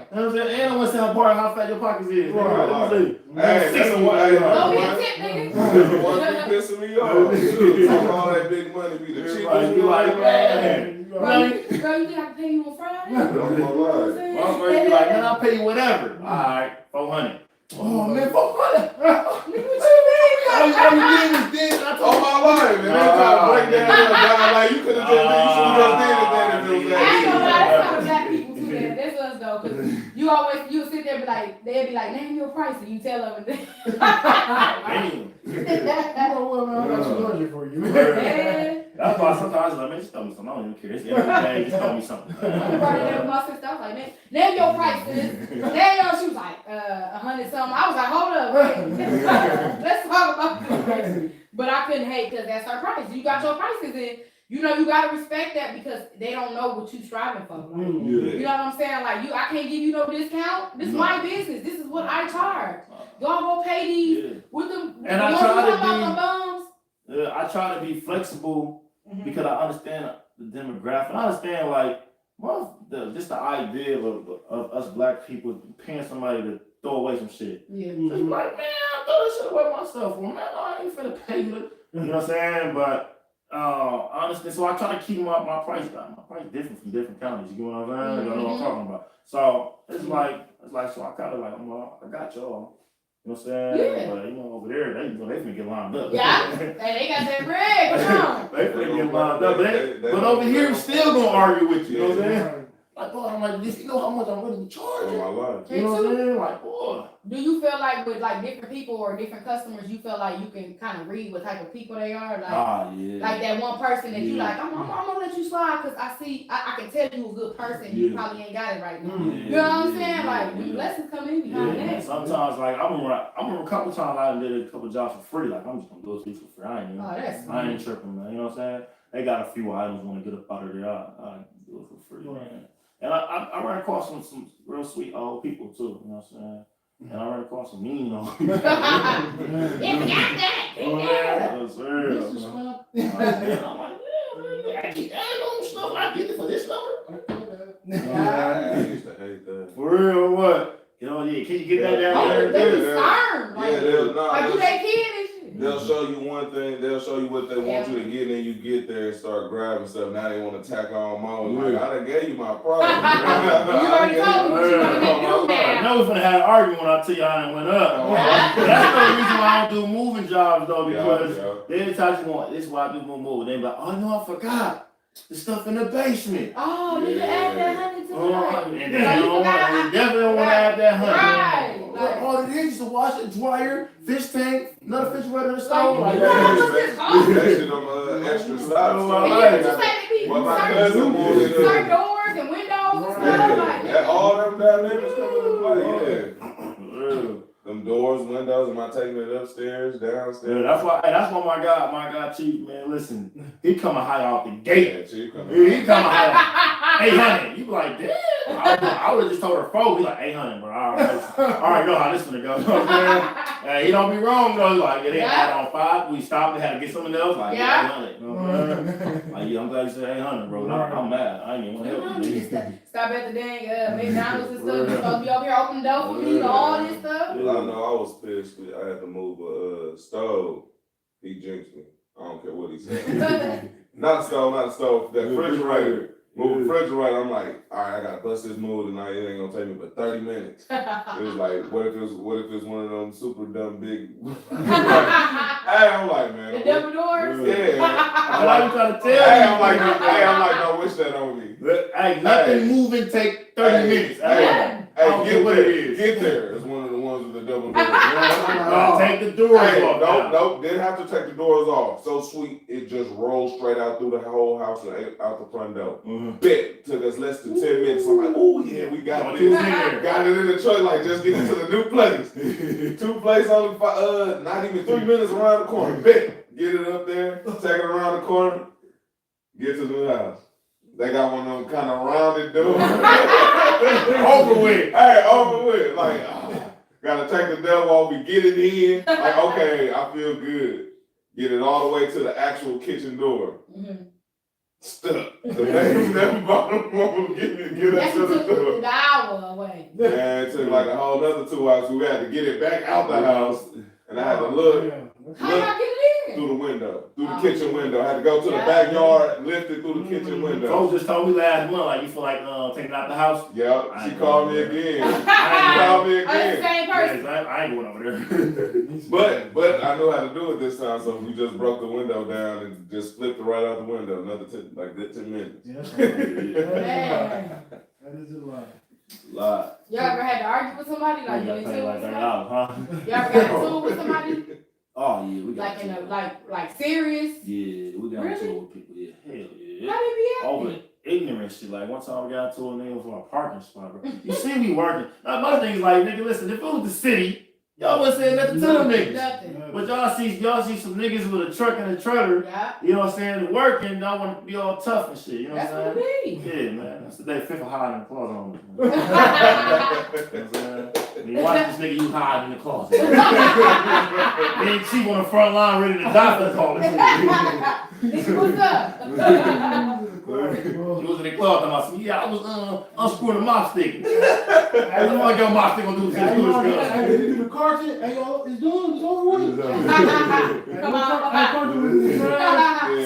what I'm saying? And I want to see how fat your pockets is. Right. Let me see. Hey, that's the one. Don't be a tip, nigga. That's the one thing pissing me off. Shoot, talking all that big money be the cheapest. Everybody be like, man. Girl, you think I can pay you on Friday? I'm gonna lie. Motherfucker be like, man, I'll pay you whatever. Alright, 400. Oh man, 400. What you mean? All you did was this. I told On my life, man. They try to break down like you could have just you should have just did it then if it was I ain't gonna lie, that that's not black people too. That's us though, cause you sit there and be like, they'll be like, name your price, and you tell them. Damn. You know what, man? I got some budget for you. Man, That's why sometimes I'm like, man, just tell me something. I don't even care. It's everything. Just tell me something. I'm running there with my sister. I was like, man, name your price, sis. She was like, 100 something. I was like, hold up, wait. Let's talk about this. But I couldn't hate because that's our price. You got your prices in. You know, you gotta respect that because they don't know what you striving for. Like, you know what I'm saying? Like, I can't give you no discount. This is my business. This is what I charge. Y'all go pay these with them. And I try to be flexible because I understand the demographic. I understand like just the idea of us black people paying somebody to throw away some shit. Yeah. So you like, man, I throw this shit away myself. Well, man, I ain't finna pay you. You know what I'm saying? But honestly, so I try to keep my price down. My price different from different counties. You know what I'm saying? You know what I'm talking about. So it's like so I kind of like I got y'all. You know what I'm saying? Yeah. But you know over there they finna get lined up. Yeah. Hey, they got that bread. Come on. They finna get lined up. But over here still gonna argue with you. You know what I'm saying? Like, boy, I'm like, this, you know how much I'm really charging? On my life. You know what I'm saying? Like, boy. Do you feel like with like different people or different customers, you feel like you can kind of read what type of people they are? Like, Yeah. like that one person that you like, I'm gonna let you slide because I can tell you a good person. You probably ain't got it right now. You know what I'm saying? Like, when lessons come in behind that. Sometimes, like, I remember a couple times I did a couple jobs for free. Like, I'm just gonna do it for free. I ain't tripping, man. You know what I'm saying? They got a few items want to get up out of there. I do it for free, man. And I ran across some real sweet old people too. You know what I'm saying? And I ran across some mean old people. Yeah, we got that. That's real. I'm like, yeah, I know stuff. I get it for this number. I used to hate that. For real, what? You know, yeah. Can you get that down there? They concerned. Like, do they kid and shit? They'll show you one thing, they'll show you what they want you to get, and then you get there and start grabbing stuff. Now they want to tack on more. Like, I done gave you my price. You already told me what you want to do I now. know we're gonna have an argument when I tell you I ain't went up. That's the reason why I don't do moving jobs though, because they tell you want this is why I do move. They be like, oh no, I forgot. The stuff in the basement. Oh, you can add that 100 to it. And then you definitely don't want to add that 100. Right. All it is a washer, dryer, fish tank, another refrigerator in the stove. Like, that shit on extra Like, just like the people, my cousin wanted certain doors and windows and stuff like all them dynamics coming into play, yeah. Them doors, windows, am I taking it upstairs, downstairs? Yeah, that's why my guy Chief, man, listen, he coming high off the gate. Yeah, Chief coming He coming high off 800. You be like, damn, I would have just told her 4. Be like 800, bro. I already know how this gonna go. You know what I'm saying? Hey, he don't be wrong though. Like, they had on 5. We stopped and had to get something else. Like, 800. You know what I'm saying? Like, yeah, I'm glad you said 800, bro. I'm mad. I ain't even want to help you. Stop at the dang McDonald's and stuff. You're supposed to be over here opening the door for me, all this stuff. Well, I know I was pissed. I had to move a stove. He jinxed me. I don't care what he said. Not a stove. That refrigerator. Move the refrigerator. I'm like, all right, I gotta bust this move tonight. It ain't gonna take me but 30 minutes. It was like, what if it's one of them super dumb big? Hey, I'm like, man. The double doors. Yeah. I'm trying to tell you. I'm like, don't wish that on me. Hey, nothing moving take 30 minutes. Get there. It's one of the ones with the double doors. Take the doors off. Nope. Didn't have to take the doors off. So sweet, it just rolled straight out through the whole house and out the front door. Bet took us less than 10 minutes. I'm like, oh yeah, we got it. Got it in the truck. Like just getting to the new place. 2 places only not even 3 minutes around the corner. Bet get it up there, take it around the corner, get to the new house. They got one of them kind of rounded doors. Over with. Hey, over with. Like, gotta take the devil off. We get it in. Like, okay, I feel good. Get it all the way to the actual kitchen door. Stuck. The name never bottom won't get us to the door. An hour away. Man, it took like a whole other 2 hours. We had to get it back out the house. And I had to look. How y'all get it in? Through the window, through the kitchen window. I had to go to the backyard, lift it through the kitchen window. Folks just told me last month, like, you feel like taking out the house? Yeah, she called me again. Oh, the same person. Yes, I ain't going over there. But I know how to do it this time, so we just broke the window down and just flipped it right out the window. Another 10 minutes. Man. That is a lie. Lot. Y'all ever had to argue with somebody? Like, you gotta into pay it like with $30, somebody? huh? Y'all ever got into it with somebody? Oh yeah, we got Like in a like serious? Yeah, we got into Really? it with people. Yeah, hell yeah. How they be Over acting? ignorant shit. Like one time we got into a nigga for a parking spot, bro. You see me working. Now, my thing is like, nigga, listen, if it was the city, y'all wouldn't say nothing to them niggas. Nothing. But y'all see some niggas with a truck and a trailer, Yeah. you know what I'm saying, working, y'all want to be all tough and shit, you know That's what I'm what saying? it be. Yeah, man. That's the day fifth of hiding in the closet on me. You know what I'm saying? When you watch this nigga, you hide in the closet. Then she on the front line ready to die for the call. Nigga, what's up? She was in the club talking about, yeah, I was unscrewing the mop stick. Hey, you know what your mop stick gonna do? Hey, you do the car shit? Hey, y'all, it's over with. Come on.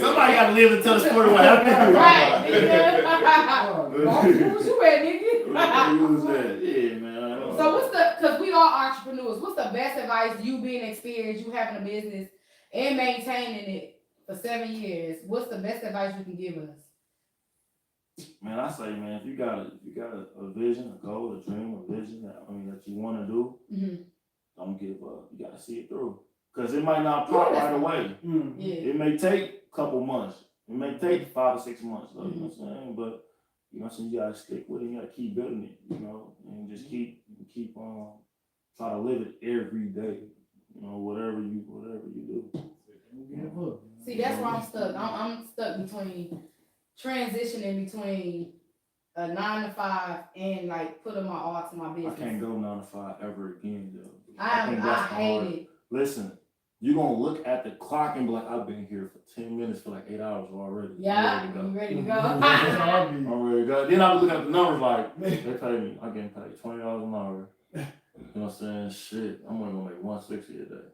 Somebody got to live to tell the story what happened. Right, nigga. What you at, nigga? Yeah, man. So because we are entrepreneurs, what's the best advice, you being experienced, you having a business and maintaining it for 7 years, what's the best advice you can give us? Man, I say, man, if you got a vision, a goal, a dream, a vision that you want to do, don't give up. You got to see it through. Because it might not pop right away. Yeah. It may take a couple months. It may take 5 to 6 months, though, you know what I'm saying? But, you know what I'm saying, you got to stick with it. You got to keep building it, you know, and just keep try to live it every day, you know, whatever you do. See, that's where I'm stuck. I'm stuck between transitioning between a 9 to 5 and like putting my all to my business. I can't go 9 to 5 ever again, though. I hate it. Listen, you're going to look at the clock and be like, I've been here for 10 minutes for like 8 hours already. Yeah, you ready to go? I'm ready to go. Then I was looking at the numbers like, they pay me, I'm getting paid $20 an hour. You know what I'm saying? Shit, I'm only going to make $160 a day.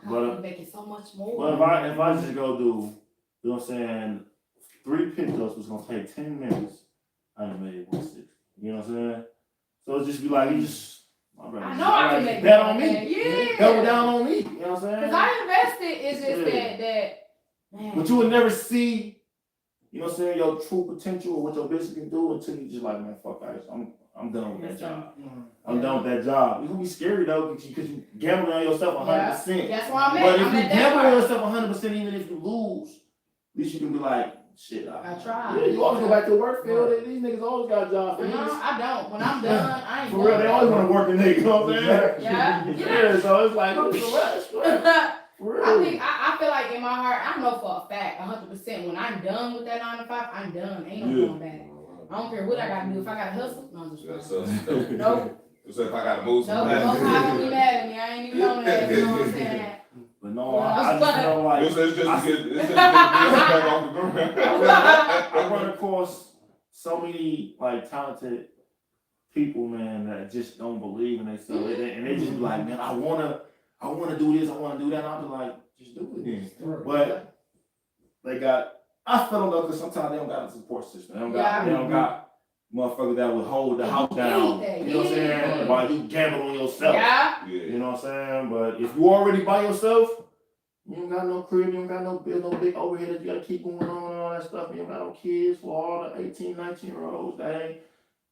I'm making so much more. But if I just go do, you know what I'm saying, 3 pickups was going to take 10 minutes, I done made $160. You know what I'm saying? So it's just be like, I know I can make that on me. Yeah. Double down on me. You know what I'm saying? Because I invested, it's just that man. But you would never see, you know what I'm saying, your true potential or what your business can do until you just like, man, fuck that. I'm done with that job. I'm done with that job. It's gonna be scary though, because you gamble on yourself 100%. That's why I'm at. But if you gamble on yourself 100%, even if you lose, at least you can be like, shit, I tried. Yeah, you always go back to the work field. These niggas always got a job for No, I don't. When I'm done, I ain't for real, they always want to work a nigga, you know what I'm saying? Yeah. So it's like, it's a rush. I feel like in my heart, I know for a fact, 100%, when I'm done with that 9 to 5, I'm done. Ain't no going back. I don't care what I gotta do. If I gotta hustle, no, I'm just Yeah, playing. so, Nope. so if I gotta move Nope, some most high gonna be mad at me. I ain't even on that, you know what I'm saying? But no, Well, I just feel like It's just to get this back off the ground. I run across so many like talented people, man, that just don't believe in themselves, and they just be like, man, I wanna do this, I wanna do that. And I'll be like, just do it then. But they got, I feel them though, because sometimes they don't got a support system. They don't got motherfuckers that would hold the house down. You know what I'm saying? While you gamble on yourself. Yeah. You know what I'm saying? But if you already by yourself, you don't got no crib, you don't got no bill, no big overhead that you gotta keep going on and all that stuff. You don't got no kids for all the 18, 19-year-olds that ain't.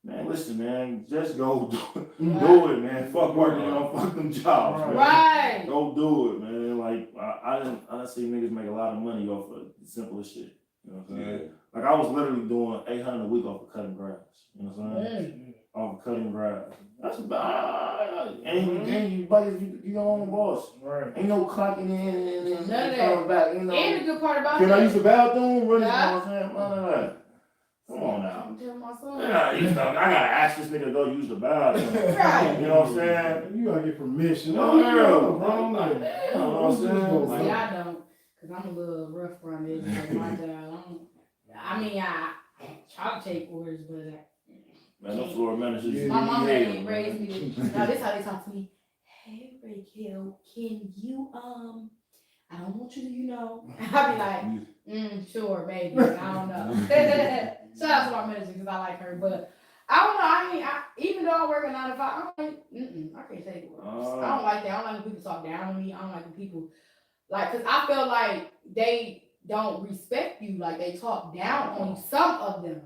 Man, listen, man, just go do it, man. Fuck working on fucking jobs, man. Right. Go do it, man. Like I didn't see niggas make a lot of money off of the simplest shit. You know what I'm saying? Yeah. Like I was literally doing $800 a week off of cutting grass. You know what I'm saying? Off of cutting grass. That's about and you buddy, you your own boss. Right. Ain't no clocking in and None of coming back. You know. And the good part about Can I that, use the bathroom? Really? Yeah. You know what I'm saying? None of that. Come on now. I'm telling my son. Yeah, I gotta ask this nigga to go use the bathroom. Right. You know what I'm saying? You gotta get permission. No, you no, bro. like, you know what I'm saying? See, I don't, cause I'm a little rough around the edges of my job. I try to take orders, but Man, no floor managers. Yeah. my mama Yeah. ain't raised me to. Now this how they talk to me. Hey, Raquel, can you I don't want you to, I be like, sure, maybe. I don't know. Shout out to my manager because I like her, but I don't know. Even though I work a 9 to 5, I'm like, I can't take orders. I don't like that. I don't like when people talk down on me. I don't like when people cause I feel like they don't respect you, like they talk down on you. Some of them,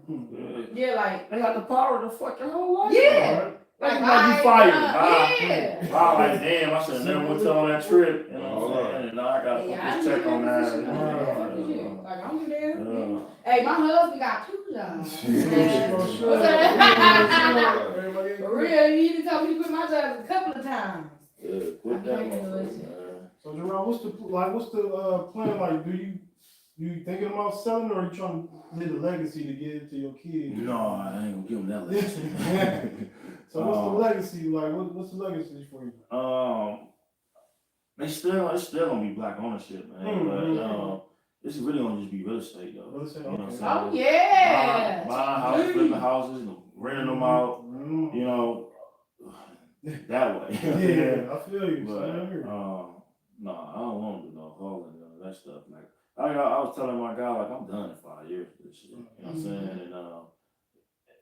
yeah, like They got the power to fuck your whole life. yeah. Like you fired. Yeah. Wow, like damn, I should have never went to on that trip. You know what I'm saying? And now I gotta Hey, put I this ain't check on in that. position to do that. Fuck is you? Like I'm there. Yeah. Hey, my husband got 2 jobs. For sure. For real, he even told me to quit my job a couple of times. Yeah, quit that motherfucker, man. So Jerome, what's the plan? Like, you thinking about selling, or are you trying to leave a legacy to get it to your kids? No, I ain't gonna give him that legacy. So what's the legacy? Like, what's the legacy for you? It's still gonna be black ownership, man. But this is really gonna just be real estate, though. Real estate, You know what I'm okay. saying? Oh yeah. Buying houses, flipping houses, renting them out. You know, that way. Yeah, I feel you. But Same here. no, I don't want to do no hauling and that stuff. Like I was telling my guy, like I'm done in 5 years for this shit. You know what I'm saying?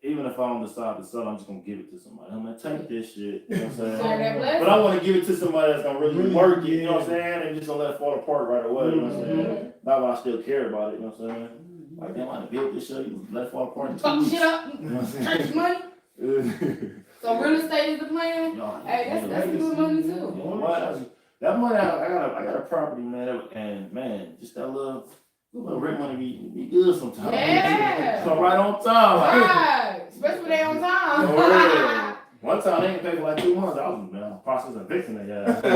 And even if I don't decide to sell, I'm just gonna give it to somebody. I'm gonna take this shit. You know what I'm saying? Share that blessing. But I want to give it to somebody that's gonna really work it. You know what I'm saying? And just gonna let it fall apart right away. You know what I'm saying? Not while I still care about it. You know what I'm saying? Like damn, I done built this shit. You let it fall apart in 2 Fuck weeks. shit up. You know what I'm saying? Church money. So real estate is the plan. No, Hey, that's good money too. That money, I got a property, man, and man, just that little rent money be good sometimes. Yeah. Come right on time. Like, Right. Especially when they on time. Oh, yeah. One time they ain't paid for like 2 months. I was in the process of evicting their ass. You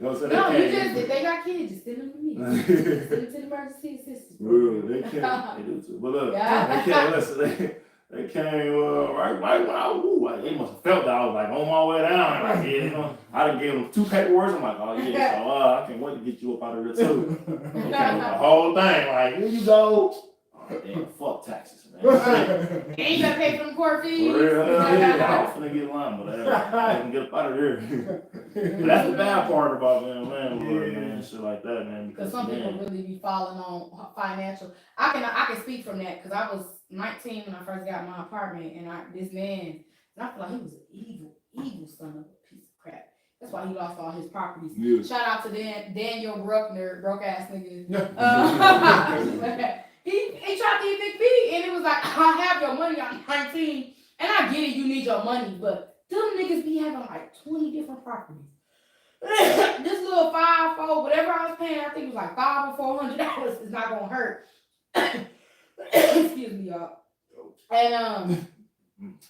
know what I'm saying? No, They you just, came- if they got kids, just send them to me. Send them to the emergency assistance. Bro, they can't. They do too. But look, Yeah. they can't listen. They came right when they must have felt that I was like on my way down. Like, yeah, you know, I done gave them 2 paperwork. I'm like, oh yeah, so I can't wait to get you up out of there too. Okay, the whole thing, like, here you go. Oh damn, fuck taxes, man. And you gotta pay for them court fees. For real, yeah, I was finna get line, but I can get up out of here. But that's the bad part about being a landlord, man, shit like that, man. Because some people really be falling on financial. I can speak from that because I was 19 when I first got my apartment, and this man, and I feel like he was an evil son of a piece of crap. That's why he lost all his properties. Yeah. Shout out to Daniel Bruckner, broke ass nigga. He tried to evict me, and it was like, I have your money, I'm 19, and I get it, you need your money, but them niggas be having like 20 different properties. This little 5-4, whatever I was paying, I think it was like $500 or $400 is not gonna hurt. Excuse me, y'all. And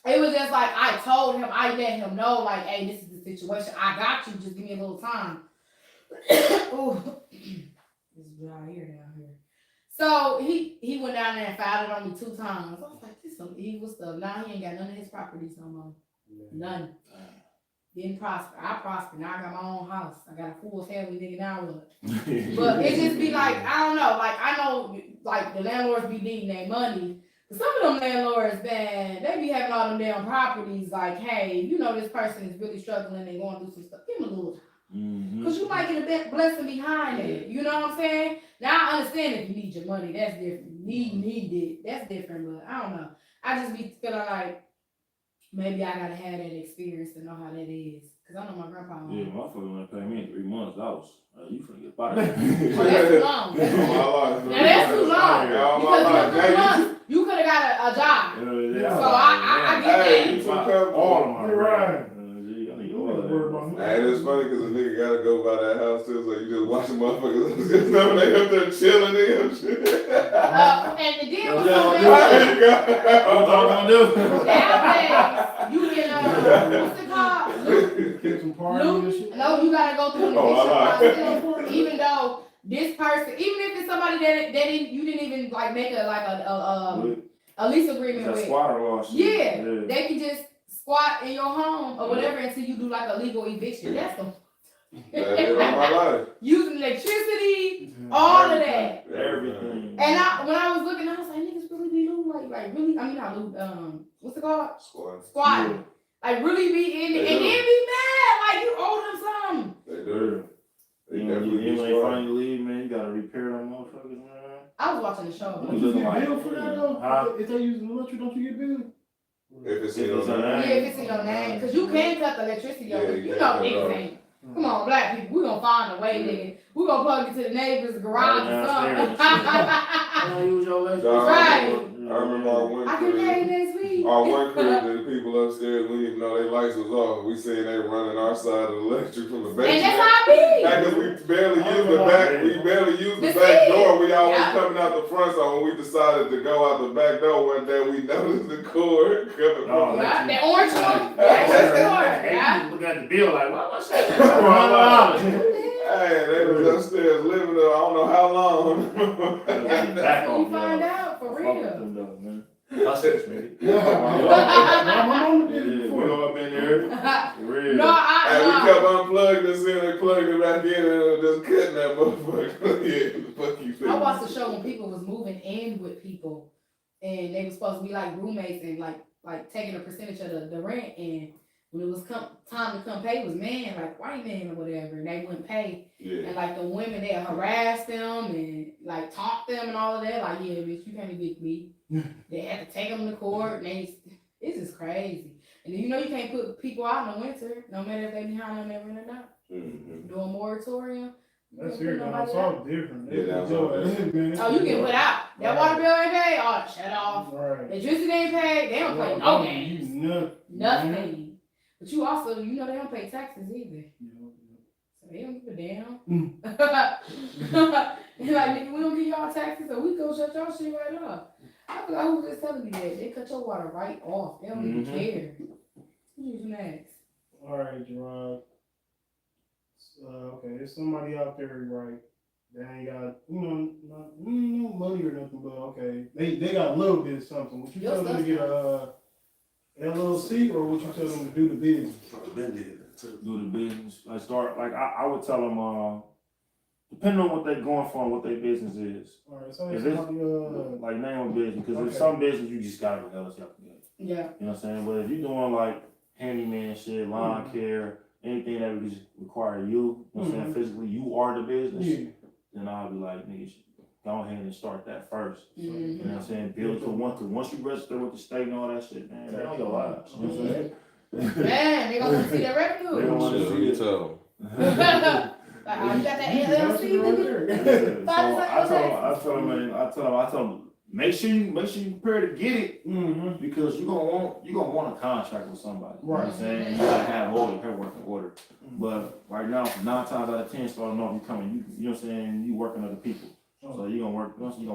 it was just like I told him, I let him know, like, hey, this is the situation. I got you. Just give me a little time. Ooh, this is dry here down here. So he went down there and filed it on me 2 times. I was like, this some evil stuff. Now he ain't got none of his properties no more. None. Didn't prosper. I prospered. Now I got my own house. I got a full family, nigga. Now what? But it just be like, I don't know. Like, I know, like, the landlords be needing their money. But some of them landlords, man, they be having all them damn properties. Like, hey, you know this person is really struggling and going through some stuff. Give them a little time. Because you might get a blessing behind it. You know what I'm saying? Now, I understand if you need your money. That's different. Need it. That's different. But I don't know. I just be feeling like maybe I got to have that experience to know how that is. Because I know my grandpa. Yeah, motherfucker want to pay me in 3 months. You finna get fired. Well, that's too long. That's too long. Now, that's too long. Because in 3 months, you could have got a job. So I get that. All of my Right. And it's funny because a nigga gotta go by that house too, so you just watch the motherfuckers just know they up there chilling and shit. And the deal was There you go. What y'all gonna do? nowadays, you can, what's it called? Get some parties and shit. No, you gotta go through an Oh, I eviction process, even though this person, even if it's somebody that you didn't even like make a lease agreement That with. squatter law shit. Yeah, they can just squat in your home or whatever until you do like a legal eviction. That's the That is my life. using electricity, all of that. Everything. And when I was looking, I was like, niggas really be looting, like really, I mean not loot, what's it called? Squad. Squatting. Yeah. Like really be in it, They and do. then be mad, like you owe them something. They do. They You definitely be ain't squad. finally leave, man. You gotta repair them motherfuckers, man. I was watching the show. Don't you get billed for that though? Huh? If they using electric, don't you get billed? If it's in If your it's a name. Yeah, if it's in your name, because you can cut the electricity Yeah, over. you You can know cut it niggas off. ain't. Come on, black people, we gonna find a way, nigga. We gonna plug it to the neighbor's garage or something. I don't use your electric. Right. I remember our one I can pay crib. next week. Our one crib, the people upstairs, we didn't know their lights was off. We seen they running our side of the electric from the And basement. that's how I Because we barely used the back, we barely used the The back seat. door. We always Yeah. coming out the front. So when we decided to go out the back door one day, we noticed the cord coming Oh, from. Yeah, the orange one. That's the one. Yeah. Look at the bill like, what's that? Hey, they was upstairs living there. I don't know how long. That's when you find out, for real. That's it, man. My mama Yeah, did it we before. all been there. For real. No, Hey, we kept unplugging this in and plugged it back in and it was just cutting that motherfucker. Yeah, the fuck you think? I watched the show when people was moving in with people, and they were supposed to be like roommates and like taking a percentage of the rent. And when it was time to come pay, it was men, like white men or whatever, and they wouldn't pay. Yeah. And like the women, they harassed them and like taunt them and all of that. Like, yeah, bitch, you can't evict me. They had to take them to court, and it's just crazy. And you know you can't put people out in the winter, no matter if they behind on their rent or not. Mm-hmm. Do a moratorium. That's You here, can't put down nobody south out. different. Yeah, down south, Man, Oh, you get put out. That water bill ain't paid. Oh, shut off. Right. Electricity ain't paid. They don't play no You games. Nothing. But you also, you know, they don't pay taxes either. So they don't give a damn. They're like, nigga, we don't give y'all taxes, so we go shut y'all shit right off. I forgot who was telling me that. They cut your water right off. They don't even care. Who's next? All right, Gerard. Okay, there's somebody out there, right? They ain't got, no money or nothing, but okay, they got a little bit of something. Would you Your tell them to stuff's get a LLC, or would you tell them to do the business? Do the business. I start like I would tell them depending on what they're going for and what their business is. All right, so If it's it's like name a business, because Okay. there's some business you just gotta go LLC. Yeah. You know what I'm saying? But if you're doing like handyman shit, lawn care, anything that would just require you, you know what I'm saying, physically, you are the business, yeah. then I'll be like, nigga, go ahead and start that first. You know Mhm. what I'm saying? Build to one, because once you register with the state and all that shit, man, they on your lives. You know what I'm saying? Man, they gonna see that They don't revenue. want to see it. tell. Like, oh, you got that LLC, nigga? I tell them, make sure you prepare to get it, Mm-hmm. because you're gonna want a contract with somebody. You know what I'm Right. saying? You gotta have all the paperwork in order. But right now, 9 times out of 10, starting off, you know what I'm saying, you working other people. So you're gonna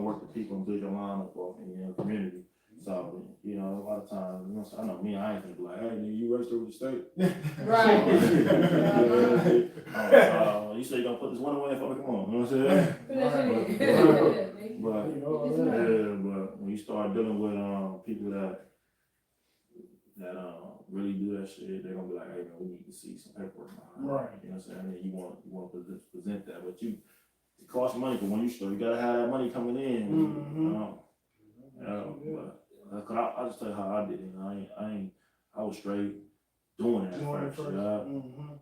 work the people and build your line up in your community. So, you know, a lot of times, you know, I know me, I ain't gonna be like, hey, nigga, you register with the state. Right. You You say you're gonna put this one away, fuck, come on. You know what I'm saying? Put that shit in. But You know, yeah, but when you start dealing with people that really do that shit, they're gonna be like, hey man, we need to see some paperwork behind it. Right. You know what I'm saying? And you want to present that, but it costs money for when you start. You gotta have that money coming in. But I just tell you how I did it. I was straight doing it at first.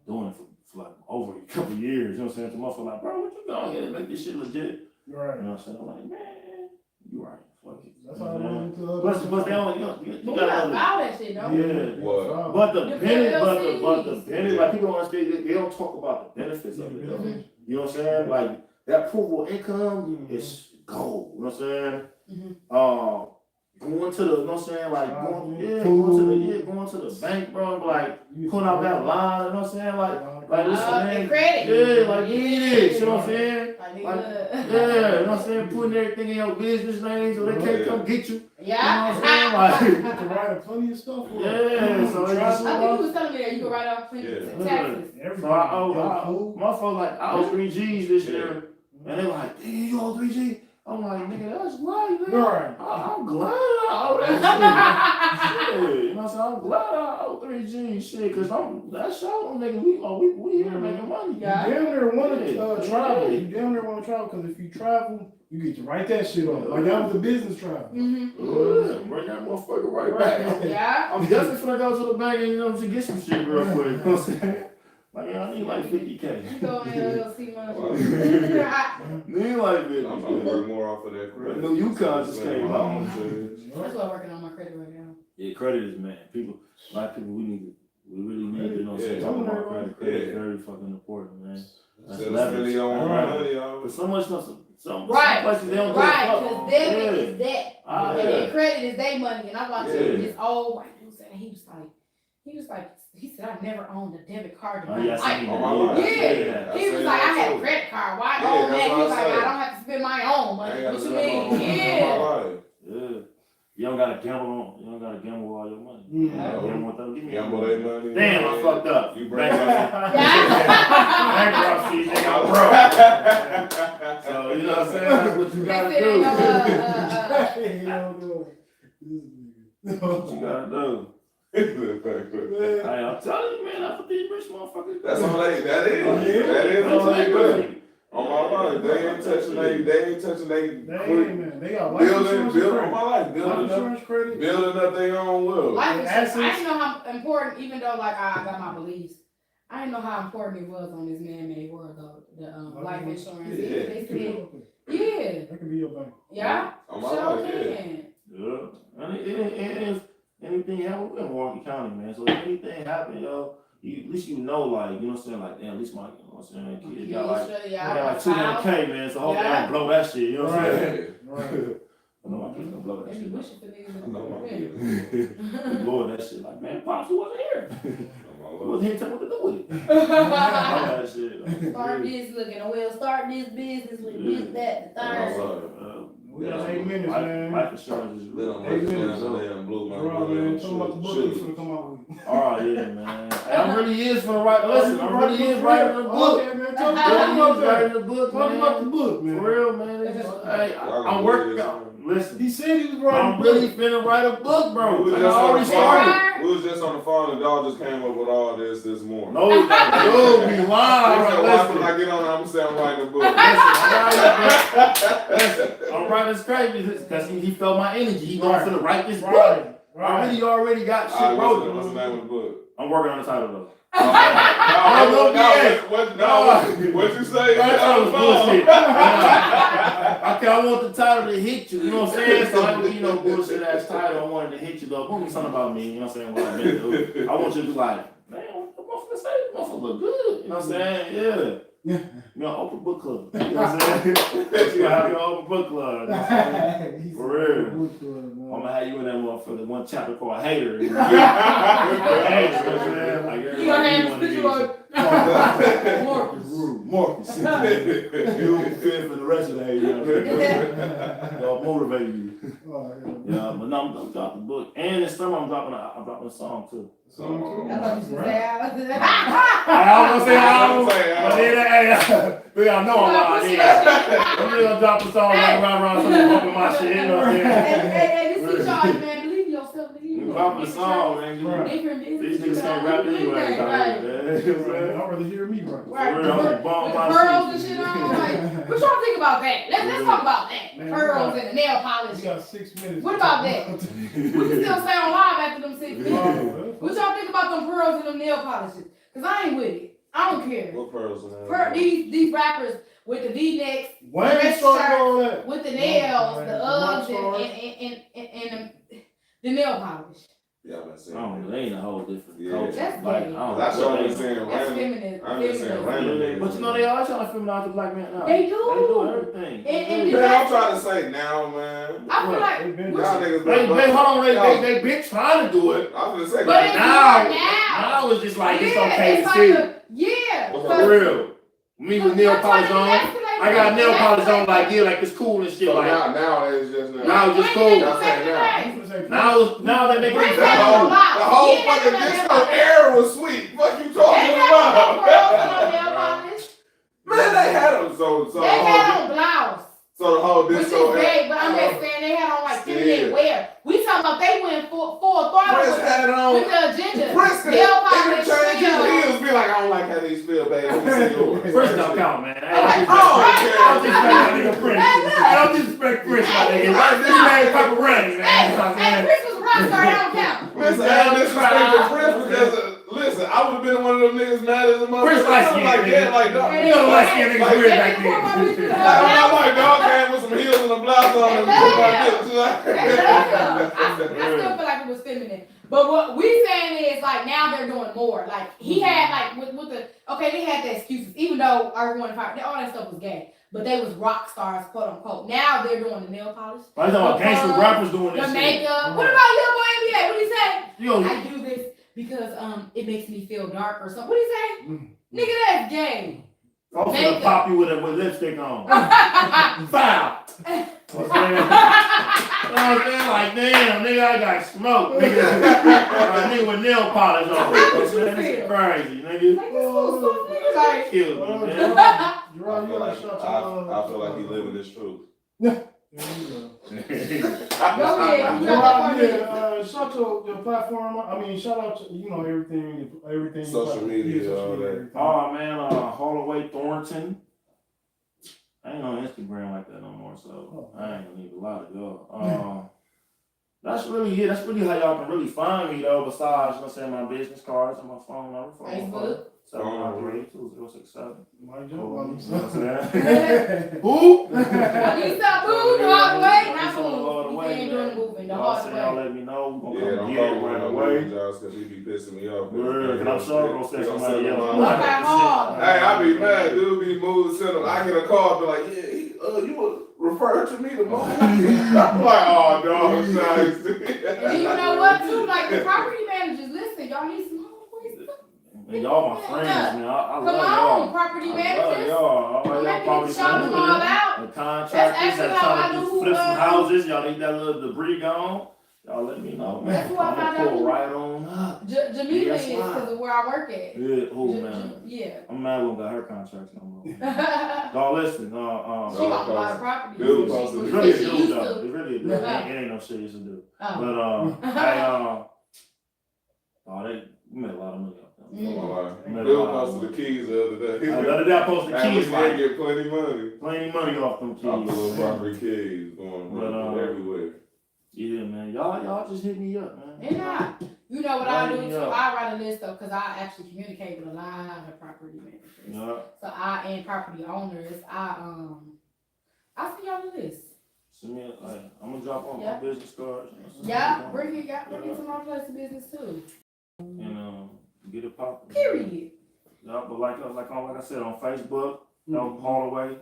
Doing it for like over a couple of years. You know what I'm saying? The motherfucker like, bro, what you going here to make this shit legit? Right. You know what I'm saying? I'm like, man, you right. Fuck it. That's how I went into Plus they don't, you But we gotta got know all that shit, though. yeah. What? But the The benefit, LLCs. but the benefit, like people don't understand, they don't talk about the benefits of it. Though. You know what I'm saying? Like that provable income is gold. You know what I'm saying? Going to the, you know what I'm saying? Like going to the bank, bro. Like pulling out that line. You know what I'm saying? Like listen, man. And credit. Yeah, like you need it. You know what I'm saying? Like, Yeah, you know what I'm saying? Putting everything in your business name so they can't come get you. Yeah. You know what I'm saying? Like, You can write up plenty of stuff. yeah, so it's just, I think you was telling me that you could write off taxes. so my phone like I owe 3 G's this year, and they're like, "Damn, you owe 3 G." I'm like, nigga, that's right, man. Right. I'm glad I owe that shit. Shit, you know what I'm saying? I'm glad I owe 3 G shit, cause that's y'all nigga. We here making money. Yeah. You damn near want to Yeah. travel. You damn near want to travel because if you travel, you get to write that shit off. Like that was the business travel. Bring that motherfucker right back. Yeah. I'm definitely finna go to the bank and to get some shit real quick. You know what I'm saying? Like, I need like 50K. You go in there, you'll see money. Need like 50K. I'm gonna work more off of that credit. New UConn just came out. That's why I'm working on my credit right now. Yeah, credit is, man. A lot of people, we really need to, you know what I'm saying? Yeah. Talk about credit. Credit is Yeah. very fucking important, man. That's Instead of leverage. spending your own money, But so much stuff, some Right. places they don't do Right, it. because debit is debt. Ah, And yeah. then credit is their money. And I'm watching Yeah. this old white dude saying, he said, I've never owned a debit card in Oh, my yeah, I life. seen On that. my life. Yeah. Yeah. He was like, I had a credit card. Why Yeah, own that's that? He what was I like, said. I don't have to spend my own money. I ain't gotta What you spend mean? my own Yeah. money. Yeah. You don't gotta gamble all your money. Yeah. Gamble with them. Give me Gamble their money. Damn, I fucked up. You bring Bankruptcy, nigga, I'm broke. So, you know what I'm saying? That's what you gotta They do. What You gotta do. Hey, I'm telling you, man, that's what these rich motherfuckers do. That's all they. That is all they do. On my life, they ain't touching they. They got life insurance building on credit. my life, building up their own will. Life insurance, I Assets. didn't know how important, even though like I got my beliefs, I didn't know how important it was on this man-made world though. The life insurance. Yeah. They said, yeah, That can be your bank. yeah, On my sure life, yeah. can. Yeah. And if anything happen, we're in Milwaukee County, man. So if anything happen, yo, at least you know, like, you know what I'm saying? Like, damn, at least my, you know what I'm saying? Kid got like, like 200K, man. So hopefully I don't blow that shit, you know what I'm saying? Right. I know my kids gonna blow that They be shit. wishing for niggas I know my to kid. Blow that shit. Like, man, Pops, who wasn't here? Who On wasn't here to tell me what to do with it? Blow that shit. Start this looking, well, start this business with this, that, the my third. life. We got 8 minutes, man. Life insurance is Lit on real. my Hey, man. damn blew my Bro, man, tell them about the book you shit. finna come out with. Oh, yeah, man. Hey, I'm really is for the right. Listen, I'm really is writing the book. Okay, man. Tell them I'm about writing the book, Talk about the man. book, man. For real, man. It's just, hey, I'm working on. Listen, He said he was writing I'm really finna write a book, bro. We was I just on already the started. phone. We was just on the phone and dog just came up with all this morning. No, dude, be He said, lying. why Listen, when I get on, I'm saying I'm writing a book. I'm writing this crazy because he felt my energy. He Right. gonna finna write this book. Right. I really already got shit What's wrote. the name of the book? I'm working on the title though. What you say? That was bullshit. Okay, I want the title to hit you. You know what I'm saying? So I don't need no bullshit ass title. I wanted to hit you though. Put me something about me. You know what I'm saying? What I meant to do. I want you to be like, man, what the motherfucker say? The motherfucker look good. You know what I'm saying? Yeah. You know, open book club. You know what I'm saying? You gonna have your open book club. You know what I'm saying? For real. I'm gonna have you in that motherfucker. One chapter called Hater. You know what I'm saying? Like, You gonna have to put you on Marcus. You fit for the rest of the day. You know what I'm saying? Y'all motivate you. Oh, You know Yeah, but no, I'm dropping the book, and this summer I'm dropping a song too. Song too. I thought you said that. I was gonna say album, but then hey, y'all know I'm lying. Yeah, I'm just gonna drop a song around something bumping my shit. You know what I'm saying? Hey, this is y'all, man. Believe yourself. Believe You yourself. dropping a song, man. Different business. These niggas can't rap anyway. I'd rather hear me right. Right. I'm gonna bomb With my pearls and shit. shit on. Like, what y'all think about that? Let's talk about that. Man, Pearls and the nail We polish. got 6 minutes. What about that? We can still stay on live after them 6 minutes. Oh, What y'all think about them pearls and them nail polishes? Cause I ain't with it. I don't care. What pearls in there? These rappers with the V-necks, Wayne Dress started shirt all that. with the nails, man. the Uggs, and the nail polish. Yeah, I'm saying. Oh, they ain't a whole different Yeah. culture. That's Like, gay. I don't That's know what I'm they- saying. That's Random. feminine. I'm just saying random. But you know they always trying to feminize the black man now. They do. They do everything. And Man, I'm trying to say now, man. I feel like, They been what Y'all you- niggas They hold on, they been trying to do it. I'm gonna say But Now, it's now it's just like it's yeah, okay it's to see. yeah. For real. Me with nail polish on. I got nail polish on like yeah, like it's cool and shit. So Like now it's just now it's just cool. Y'all saying now. Now they make Prince it The had whole, on lock. the whole Yeah, fucking that's disco what era was sweet. Fuck you They talking had on about? pearls and on nail polish. Man, they had them. So They had on blouse. the whole Which is disco era. gay, but I'm just saying they had on like Still. feminine wear. We talking about they went full throttle Prince had it on. with the agenda. Prince could Nail polish, interchange his nails. heels. Be like, I don't like how these feel, baby. Let me see yours. First don't count, man. Oh, I don't okay. disrespect that nigga Prince. I don't disrespect Prince, my nigga. This man Purple Rain, man. Hey, Chris was a rock star, I don't count. Listen, I don't disrespect the Prince because, listen, I would have been one of them niggas mad as a motherfucker. Prince light skin, like that, like dog. You know the light skin niggas Like, weird They back before my then. bitch was I'm like dog came with some heels and a blouse on and put my hips. I still feel like it was feminine. But what we saying is like now they're doing more. Like he had like with the they had the excuses, even though everyone all that stuff was gay. But they was rock stars, quote unquote. Now they're doing the nail polish, I know gangster rappers doing the this shit. makeup. What about Lil Boy NBA? What do he say? Yo, I do this because it makes me feel dark or something. What do he say? Nigga, that's gay. folks gonna makeup. pop you with lipstick on. Foul. What's that? You know what I'm saying? Like, damn, nigga, I got smoked, nigga. Nigga with nail polish on. This is crazy, nigga. Like this fool so nigga like. Killed me, man. Gerard, I you feel gotta like, shout I feel like he living this truth. There you Go ahead. You got that Gerard, part. yeah, shout to your platform. I mean, shout out to everything. Social media, all that. everything. Oh man, Holloway Thornton. I ain't on Instagram like that no more, so I ain't gonna need a lot of y'all. That's really it. That's really how y'all can really find me though. Besides, you know, what I'm saying my business cards and my phone number. Facebook. 793-2067. My You joke, know what I'm I'm saying? Who? I need some food the hard way. Not It's on the hard food. way, We ain't doing the man. moving the Y'all hard say y'all way. let me know. We're Yeah, gonna don't come get it call right me away. jobs because he be pissing me off. Word, and I'm sure gonna send somebody else. Okay, hard. Hey, I be mad, dude. Be moved, send him. I get a call, be like, yeah, you would refer to me to move. I'm like, oh, dog, nice. And you know what too? Like the property managers, listen, y'all need some homeboys. And y'all my friends, man. I Come love on, y'all. property I love managers. y'all. All Don't y'all let me property shout them all managers. out. The contractors That's that actually how I trying to knew just who, flip some houses. Y'all need that little debris gone. Y'all let me know, man. That's who I I'm found gonna out. pull right on up. Jamila Yes, is because of where I work at. Yeah, oh man. Yeah. I'm mad we don't got her contracts no more. She Y'all listen, got a lot of property. Dude, it's supposed really a She dude used though. to. It's really a dude. It ain't no shit you should do. Oh. But they made a lot of money off them. Bill posted the keys the other day. The other day I posted the keys, I like get plenty money off them off the little keys. property keys going everywhere. Yeah, man. Y'all just hit me up, man. And you know what I do Line me too? up. I write a list though, because I actually communicate with a lot of property managers. Yeah. So and property owners. I send y'all the list. Send me I'm gonna drop off Yeah. my business cards. Yeah, bring it to my place of business too. And get it popping. Period. Yeah, but like I said on Facebook, Help Holloway.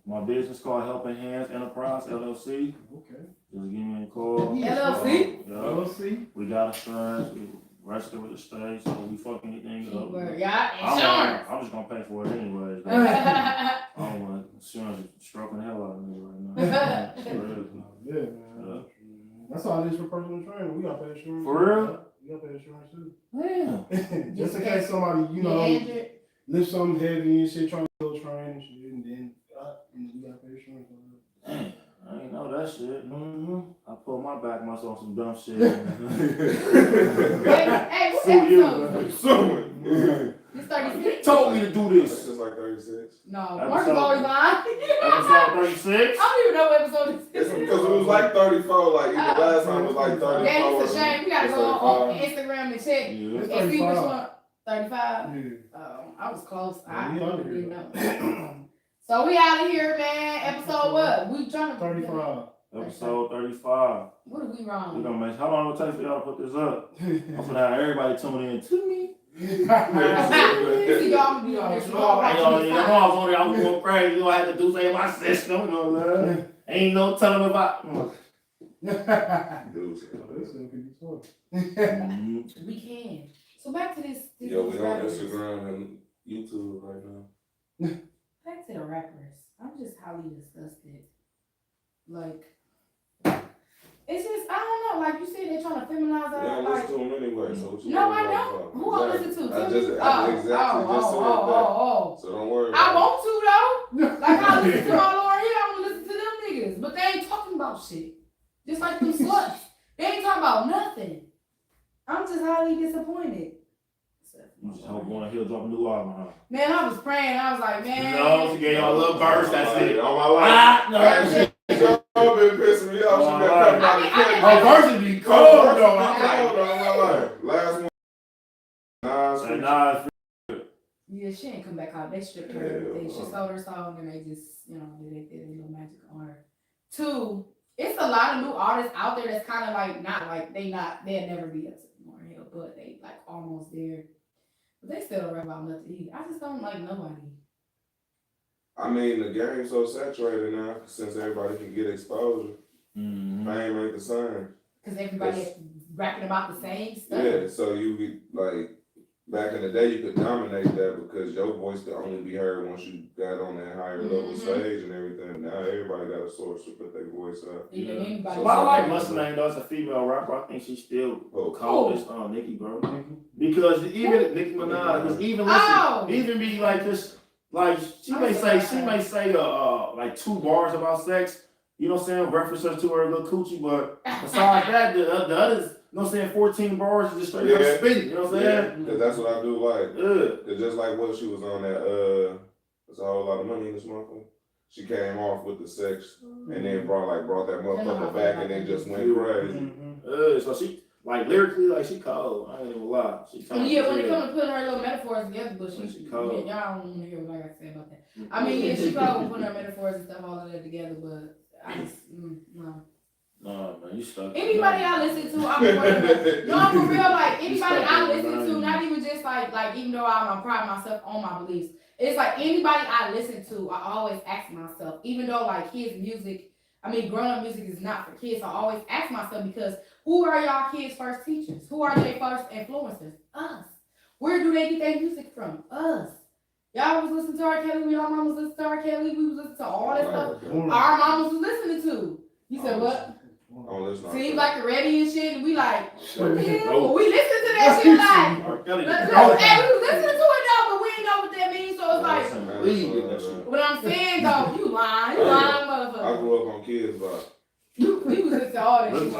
My business called Helping Hands Enterprise LLC. Okay. Just give me a call. LLC? Yeah. LLC. We got insurance. We registered with the state, so we fucking anything up. Keyword. Yeah, insurance. I'm just gonna pay for it anyways. Yeah, I don't want insurance stroking the hell out of me right now. For real. Yeah, man. That's all got pay insurance. For real? You got pay insurance too. Damn. Just in case somebody, you Get know, injured. lift something heavy and shit, trying to go train and shit, and then you got pay insurance. Damn. I ain't know that shit. Mm-hmm. I pulled my back myself on some dumb shit. Hey, what Sue you, episode? man. Someone. This 36? Told me to do It's this. just like 36. No, Episode- Mark is always lying. Episode 36. I don't even know what episode this It's is. because it was like 34, like either last time it was like 34. That is a shame. We gotta It's go on 35. Instagram and check Yeah. and see which one. 35? Yeah. I was close. I Yeah, really we didn't know. So we out of here, man. Episode what? We trying to 35. Episode 35. What are we We wrong? gonna make. How long will it take for y'all to put this up? I'm gonna have everybody tune in to me. See, y'all gonna be on this I was on there. I was going crazy. You know, I had to do say my system. You know, man. Ain't no telling about. This thing could be fun. We can. So back to this. Yo, we on Instagram and YouTube right now. Back to the rappers. I'm just highly disgusted. Like, it's just, I don't know. Like you said, they're trying to feminize Yeah, I that. listen Like, to them anyway, so what you no, I worried about? don't. Who I listen to? I just Timmy? exactly just said that. So don't worry I about want to though. Like I listen to my Lauryn Hill, I want to listen to them niggas, but they ain't talking about shit. Just like them sluts, they ain't talking about nothing. I'm just highly disappointed. You just hope Lauryn Hill drop a new album, huh? Man, I was praying. I was like, man. No, she gave y'all a little verse. That's it. All my life. Ah, no. She's been pissing me off. She been cutting out the clip. Her verses be cold though. Last one. Say nah. Yeah, she ain't come back out. They stripped her. Everything. She sold her song and they just, they did a little magic on her. Two, it's a lot of new artists out there that's kind of like not like they'll never be up to Lauryn Hill, but they like almost there. But they still don't rap about nothing either. I just don't like nobody. I mean, the game's so saturated now since everybody can get exposure. Mm-hmm. Fame ain't the same. Because everybody is rapping about the same stuff. Yeah, so you get like back in the day, you could dominate that because your voice could only be heard once you got on that higher level stage and everything. Now everybody got a source to put their voice up. Yeah, anybody. Well, I like Mustang though. It's a female rapper. I think she's still cold as Nicki, bro. Because even Nicki Minaj, because even be like this, like she may say like 2 bars about sex. You know what I'm saying? References to her little coochie, but besides that, the others. You know what I'm saying? 14 bars is just straight up spitting. You know what I'm saying? Because that's what I do like. Yeah. Cause just like what she was on that, there's a whole lot of money in this motherfucker. She came off with the sex and then brought that motherfucker back and then just went crazy. So she, like lyrically, like she cold. I ain't even lie. She cold. Yeah, when it comes to putting her little metaphors together, but She y'all cold. don't want to hear what I got to say about that. I mean, yeah, she probably putting her metaphors and stuff all of that together, but I just, no. No, man, you stuck. Anybody I listen to, I'm for real, like anybody I listen to, not even just like even though I pride myself on my beliefs, it's like anybody I listen to, I always ask myself, even though like kids' music, I mean grown up music is not for kids, I always ask myself because who are y'all kids' first teachers? Who are their first influencers? Us. Where do they get their music from? Us. Y'all was listening to R. Kelly, y'all mamas listening to R. Kelly, we was listening to all that stuff our mamas was listening to. You said what? Seems like the ready and shit, and we like, what the hell? We listen to that shit like, hey, we was listening to it though, but we ain't know what that means, so it's like, what I'm saying though, you lying, motherfucker. I grew up on Kids Rock. We was listening to all that shit.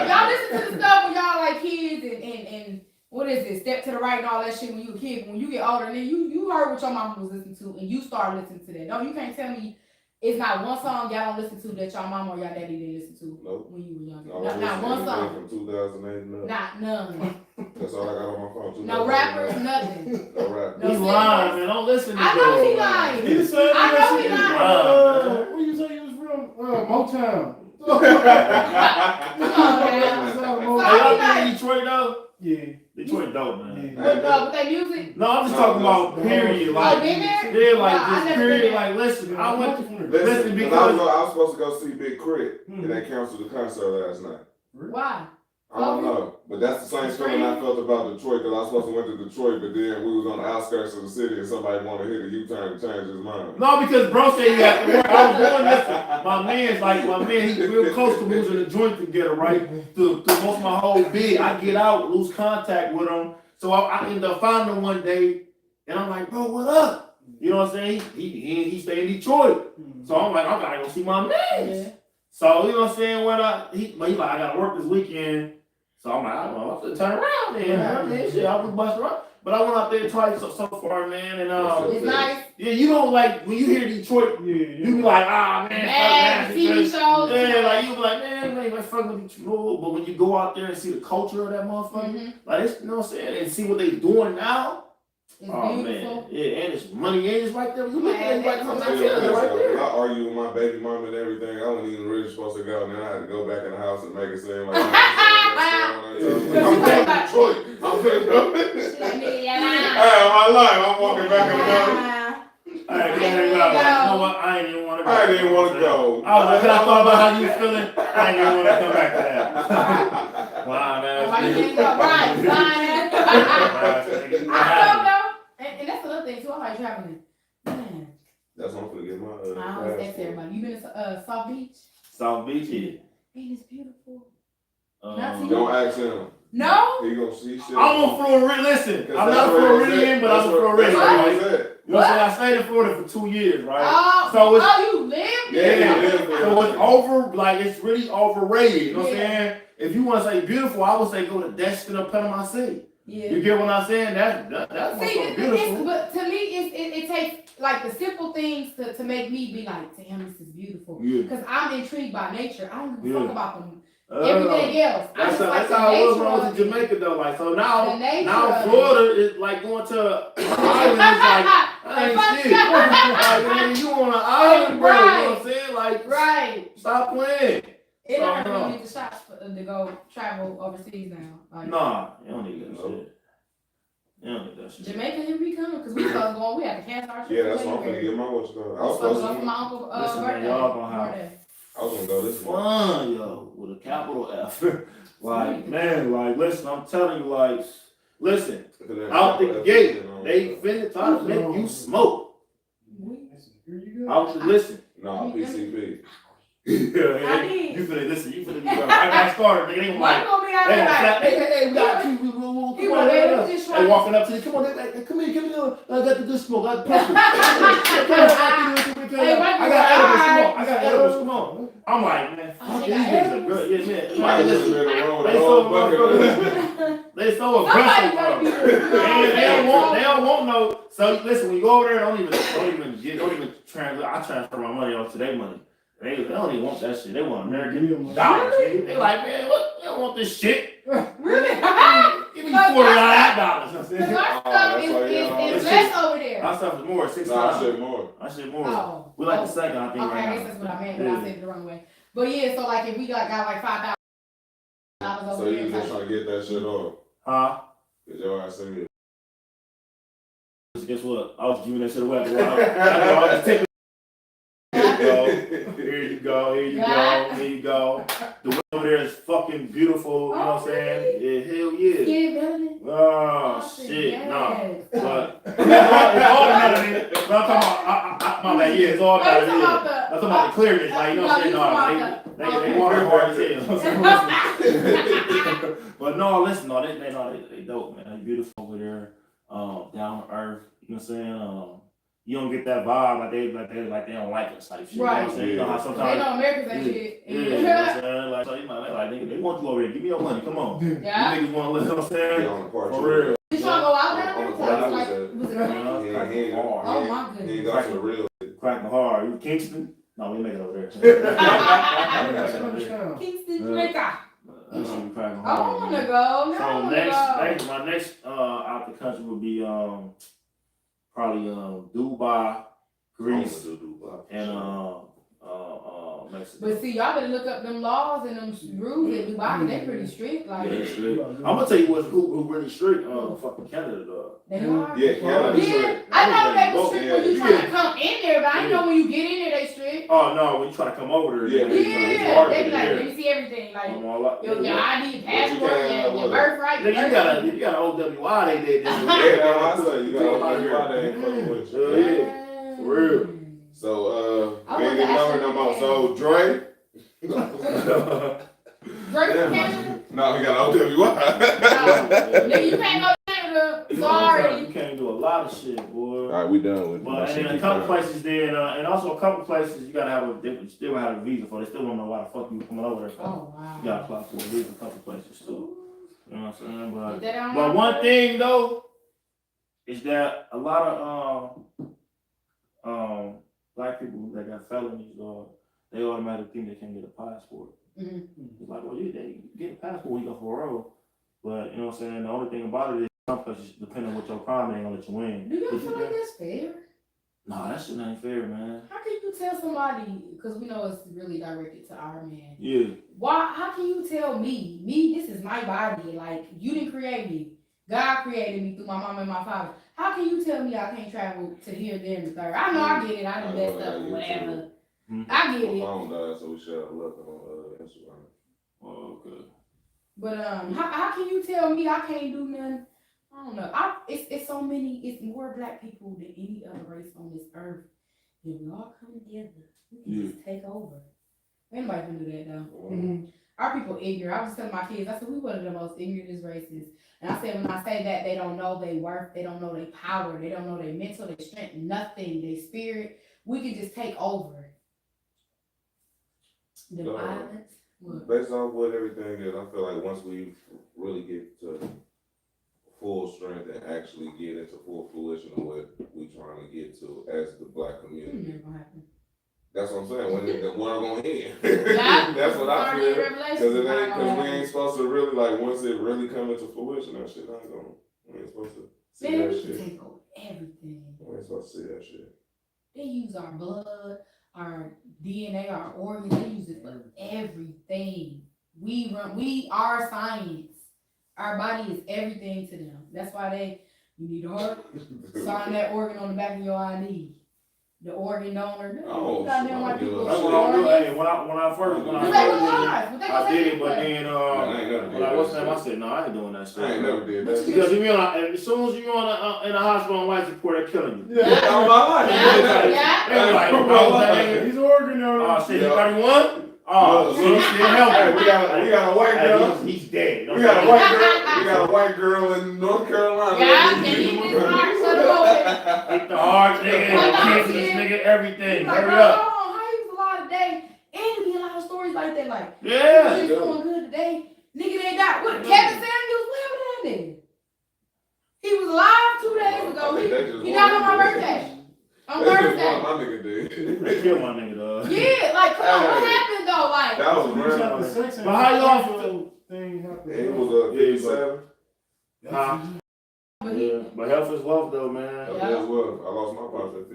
Y'all listen to the stuff when y'all like kids and what is it, Step to the Right and all that shit when you a kid, but when you get older, then you heard what your mama was listening to, and you started listening to that. No, you can't tell me it's not one song y'all don't listen to that y'all mama or y'all daddy didn't listen to when you were younger. Not one song. From 2008 and up. Not none. That's all I got on my phone. No rappers, nothing. No rappers. He's lying, man. Don't listen to him. I know he lying. He said I know he lying. Where you say he was from? Motown. Y'all been in Detroit though? Yeah. Detroit dope, man. With that music? No, I'm just talking about period. Like, been there? yeah, like Nah, I this never period. been Like, listen, I went. Listen, Listen, because I was supposed to go see Big Crit and they canceled the concert last night. Why? I don't know, but that's the same feeling I felt about Detroit because I was supposed to went to Detroit, but then we was on the outskirts of the city and somebody wanted to hit a U-turn to change his mind. No, because bro said he had to work. I was doing this. My man, he's real close to losing the joint together, right? Through most of my whole bid, I get out, lose contact with him. So I end up finding him one day, and I'm like, bro, what up? You know what I'm saying? He stay in Detroit. So I'm like, I gotta go see my man. Yeah. So you know what I'm saying? He's like, I gotta work this weekend. So I'm like, I don't know, I'm gonna turn around then. I mean, shit, I was busting around. But I went out there twice so far, man, and It's nice. yeah, you don't like when you hear Detroit, you be like, man, Man, TV shows. yeah, like you be like, man, ain't fucking with Detroit. But when you go out there and see the culture of that motherfucker, like it's, you know what I'm saying, and see what they doing now. It's Oh beautiful. man, yeah, and it's money, and it's right there. You look at it, Man, like, that's right there. I argue with my baby mom and everything. I wasn't even really supposed to go, and then I had to go back in the house and make it seem like I'm going to Detroit. I'm going to go. Hey, my life, I'm walking back and forth. You know what? I ain't even want to go. I didn't want to go. I thought about how you was feeling. I ain't even want to come back to that. Wow, man. Why you didn't go? Right, fine. I don't know. And that's another thing too. I like traveling. Man, That's what I'm gonna get my. I always ask everybody. You been to South Beach? South Beach, yeah. Man, it's beautiful. Don't ask him. No. He gonna see shit. I'm a Floridian. Listen, I'm not a Floridian, but I'm a Floridian. That's You know what I'm saying? I stayed in Florida for 2 years, right? Oh, So it's, you live there? yeah. So it's over, like it's really overrated. You know what I'm saying? If you want to say beautiful, I would say go to Destin or Panama City. Yeah. You get what I'm saying? That's See, beautiful. but to me, it takes like the simple things to make me be like, damn, this is beautiful. Yeah. Because I'm intrigued by nature. I don't give a Yeah. fuck about them. Everything else. That's how it was when I was in Jamaica though. Like so now Florida is like going to an island. It's like I ain't shit. Like you on an island, bro. You know what I'm saying? Like Right. stop playing. It don't really need the shots to go travel overseas now. Like, Nah, you don't need that shit. You don't need that shit. Jamaica, here we come because we supposed to go. We have to cancel our trip. Yeah, that's what I'm gonna get my what's going. I was supposed supposed to go to. for my uncle Listen, man, birthday. y'all gonna have- birthday. I was gonna go this month. Fun, yo, with a capital F. Like, man, like, listen, I'm telling you, like, listen, out the gate, they finna try to make you smoke. Here you go. Out the listen. Nah, PCP. I Yeah, did. you finna be I got started. They ain't like, Mike gonna be out they there ain't like, hey, we got you. he Come was on, there, hey, he was just hey, trying. walking up to you. Come on, come here, I got the good smoke. I got the pistol. I got edibles. Come on, I got edibles. Come on. I'm like, man, fuck these niggas are good. Yeah, man. Might Like, just listen, been around the they whole so bucket. they so Somebody aggressive, gotta bro. be there. They don't want no. So listen, when you go over there, don't even transfer. I transfer my money over to their money. They don't even want that shit. They want American dollars. They like, man, what? They don't want this shit. Really? Give me $40 dollars. Because our stuff is less over there. Our stuff is more, $6. Nah, I said more. I said more. Oh. We like the second, I think, Okay, right I now. guess that's what I meant, but I said it the wrong way. But yeah, so like if we got like $5 over So you there. just trying to get that shit off. Huh? Cause your ass in here. Guess what? I was giving that shit away. I was taking. Here you go. Here you go. The way over there is fucking beautiful. You know what I'm saying? Yeah, hell yeah. Yeah, Melanie. Oh shit, Yes. no. But it's all melanated. But I'm talking about, my bad, yeah, it's all Oh, you talking melanated. about the- I'm talking about the clearness, like, you know what I'm saying? No, they water hard as hell. But no, listen, no, they dope, man. They beautiful over there, down to earth. You know what I'm saying? You don't get that vibe like they don't like us type shit. Right. You know what I'm saying? You know how They sometimes. know Americans ain't shit. Yeah, you know what I'm saying? Like, so you know, like nigga, they want you over here. Give me your money. Come on. Yeah. You niggas want to live. You know what I'm saying? on the part. For real. You trying to go out there? On the Like, part, was You it know, Yeah, cracking yeah. hard. Oh my He goodness. got to the real. Cracking hard. You Kingston? No, we make it over there. Kingston, Jamaica. That shit be cracking I hard. wanna man. go. Now I So wanna go. my next out the country would be probably Dubai, Greece, and Mexico. But see, y'all better look up them laws and them rules in Dubai. They pretty strict. Yeah, Like, they strict. I'm gonna tell you who really strict. Fucking Canada, dog. they are. Yeah, Canada Yeah, strict. I know they was strict when you Yeah. trying to come in there, but I didn't know when you get in there they strict. Oh no, when you try to come over there, Yeah, it's Yeah, hard they to be like, get let me see everything. Like, there. your ID, passport, can't, your birthright. Nigga, you got an OWI they did. Yeah, no, I say you got they ain't fucking with you. Yeah, for real. So I we ain't want to even know ask her no you more. that. So Dre. Drake Yeah, from Canada? No, he got OWI. No. Nigga, you can't go to Canada. Sorry. You can't do a lot of shit, boy. All right, we done with But and a couple places there, and also a couple places you gotta have you still have a visa for. They still don't know why the fuck you coming over there for. Oh, wow. You gotta apply for a visa. A couple places too. You know what I'm saying? Is that on But my one phone? thing though is that a lot of black people that got felonies they automatically think they can get a passport. Mhm. It's like, well, they get a passport when you go for parole. But you know what I'm saying? The only thing about it is some places, depending on what your crime, they ain't gonna let you in. Do you But feel like that's fair? Nah, that shit ain't fair, man. How can you tell somebody, because we know it's really directed to our man. Yeah. How can you tell me, this is my body, like, you didn't create me. God created me through my mom and my father. How can you tell me I can't travel to here, there, and the third? I know I get it, I done messed up or whatever. I get My it. phone died, so we should have looked on Instagram. Oh, okay. But how can you tell me I can't do nothing? I don't know. It's so many. It's more black people than any other race on this earth. If we all come together, we can just take over. Anybody can do that though. Mm-hmm. Our people ignorant. I was telling my kids, I said we one of the most ignorant races. And I said when I say that, they don't know their worth, they don't know their power, they don't know their mental, their strength, nothing, their spirit. We can just take over. The violence. What? Based off what everything is, I feel like once we really get to full strength and actually get into full fruition of what we trying to get to as the black community. Never gonna happen. That's what I'm saying. When the world gonna end. Yeah. That's what I Starting feel. Revelation. Because we ain't supposed to really, like, once it really come into fruition, that shit ain't gonna, we ain't supposed to see Man, that we can shit. take over everything. We ain't supposed to see that shit. They use our blood, our DNA, our organs. They use it for everything. We are science. Our body is everything to them. That's why you need a heart. Sign that organ on the back of your ID. The organ donor. Oh, Goddamn white people. That's what I'm doing. Hey, when I first You take ours. I did it, but then I ain't never did that what's the name? shit. I said, no, I ain't doing that shit. I ain't never did that shit. Because if as soon as you're in a hospital on life support, they're killing you. Yeah. All my life. Yeah. They're like, All my life. He's organ oh on. shit, Yeah. 31? Oh, so he's still Hey, healthy. we got a white girl. He's dead. We got a white girl. We got a white girl in North Carolina. Yeah, and he this heart shut open. Hit the heart, nigga, the kidneys, nigga, everything. Like, Hurry up. hold on, how he was alive today? And there be a lot of stories like that, like, Yeah. he's doing good today. Nigga, they got what? Kevin Samuels, whatever that nigga. He was alive 2 days ago. He died on my birthday. On That's just Thursday. what my nigga did. They killed my nigga, dog. Yeah, like, come on, what Hey. happened though? Like, That was You real. chapter 6 and But how y'all hospital thing happened. It was 57. Huh? but he, Yeah, but health is wealth, though, man. Yeah. As well. I lost my pops at 50.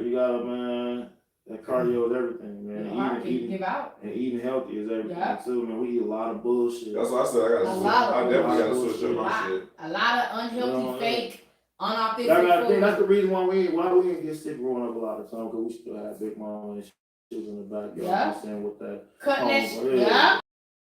You gotta, man. That cardio is everything, man. the heart can give out. And eating healthy is everything Yeah. too, man. We eat a lot of bullshit. That's why I said I gotta A switch. lot of I definitely gotta bullshit. switch up my shit. A lot of unhealthy, Yeah. fake, unauthentic That's food. the reason why we didn't get sick growing up a lot of time, because we still had big mama and she was in the backyard. Yeah. You know what I'm saying, with that. Cutting that Oh, shit. yeah.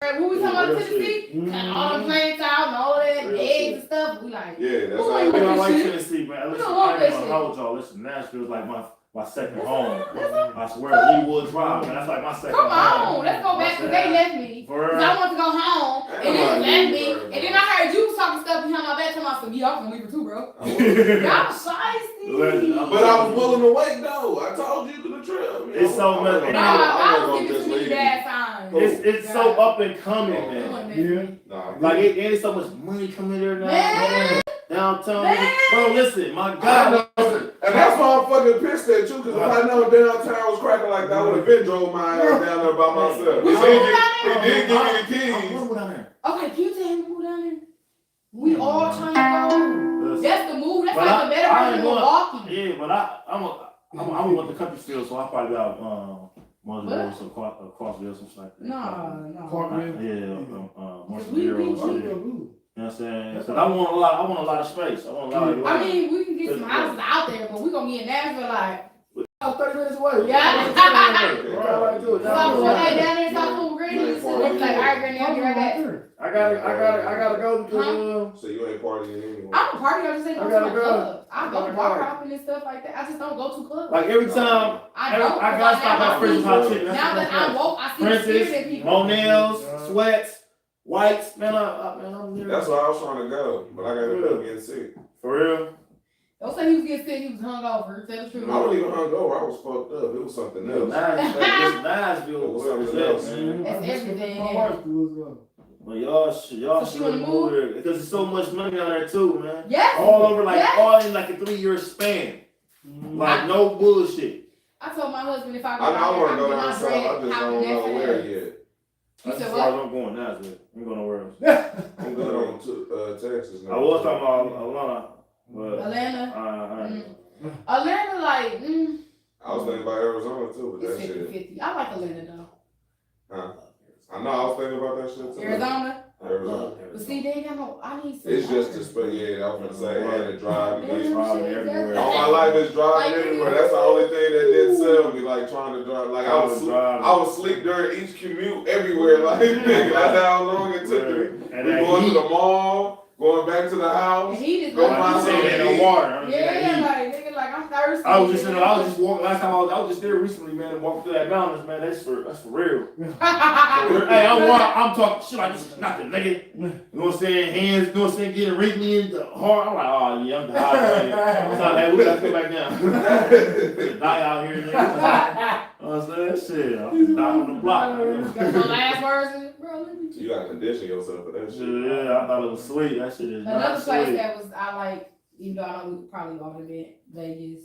Yeah. What we talking about Real Tennessee? Mm-hmm. Cutting all the plants out and all that Real eggs shit. and stuff. We like, Yeah, that's Who how ain't We with don't this like shit? Tennessee, man. Listen, don't want I ain't that gonna shit. hold y'all. Listen, Nashville's like my second home. that's I swear, Leewood Drive, man. That's like my second come home. on, let's go back because they left me. For Cause real. I want to go home, and then Come on, left you me, bird, and then I heard you was talking stuff behind my back, telling myself, yeah, I'm gonna leave her too, bro. Y'all Listen, shiesty. But I was willing to wait though. I told you the trip. It's so much- No, Nah, I was giving too many bad signs. it's so up and coming, Oh, man. Doing this. Yeah. Nah, Like there's so much money coming there now. Man. Downtown. Man. Bro, listen, my I God. know. And that's why I'm fucking pissed at you, because if I know downtown was cracking like that, I would have been drove my ass down there by myself. We He drove did give me the I'm keys. going down there. Okay, can you tell him to move down there? We all trying to go. Listen, That's the move. That's But like the better I version ain't of going- Milwaukee. Yeah, but I'm with the country still, so I probably got Musgrove, so Crossville, something like that. No. Clarkville. Yeah, We- Marshall we- shit. Yeah. You know what I'm saying? Because I want a lot of space. I want a lot of I mean, we can get some houses out there, but we gonna be in Nashville like, 30 minutes away. Yeah. Right to it. So when they down there in South Food Green, you sit there and be like, all right, Granny, I'll be right back. I gotta go because So you ain't partying anyway. I'm a party, I just ain't go I to gotta my go. clubs. I I go gotta bar go. hopping and stuff like that. I just don't go to clubs. like every time I don't. I gotta stop at Princess Hot Chicken. Now that I'm woke, I see the spirit in Princess, people. Monell's, Sweats, Whites. Man, I'm there. That's why I was trying to go, but I got to go getting sick. For real. Don't say he was getting sick, he was hungover. Tell the truth. I wasn't even hungover. I was fucked up. It was something else. Nashville It was was something else. man. That's everything. My wife was But y'all So should she wanna move move? there because there's so much money down there too, man. Yes. All over, like Yes. all in like a 3-year span. Like no bullshit. I told my husband if I go I down want there, to go I'm down getting south. my I bread, just popping don't know that where fast. yet. You That's said as what? far as I'm going Nashville. I'm going nowhere else. I'm good on to Texas now. I was talking about Atlanta, but Atlanta. Atlanta, like, I was thinking about Arizona too, but it's that shit. 50-50. I like Atlanta though. Huh? I know. I was thinking about that shit too. Arizona. Arizona. But see, they ain't got no. I need some. It's just water. to spend. Yeah, I was gonna say, and to drive. Yeah, It's driving everywhere. All my life is driving Like, everywhere. That's the only thing that didn't sell me. Like trying to drive. Like I was sleep during each commute everywhere. Like nigga, that's how long it took me. And We that going to heat, the mall, going back to the And house. he just Go like, find I'm saying something ain't to no eat. water. yeah, like nigga, like I'm thirsty. I was just walking last time I was just there recently, man, and walking through that mountains, man. That's for real. Hey, I'm talking shit like this, nothing, nigga. You know what I'm saying? Hands, you know what I'm saying? Getting wrinkly in the heart. I'm like, oh yeah, I'm dehydrated. It's not that we gotta come back down. Die out here, nigga. You know what I'm saying? Shit, I'm not on the block. Got some last words, bro. Let me. You gotta condition yourself for that shit. Yeah, I thought it was sweet. That shit is Another not place sweet. that was I like, even though I know we could probably go to it, Vegas.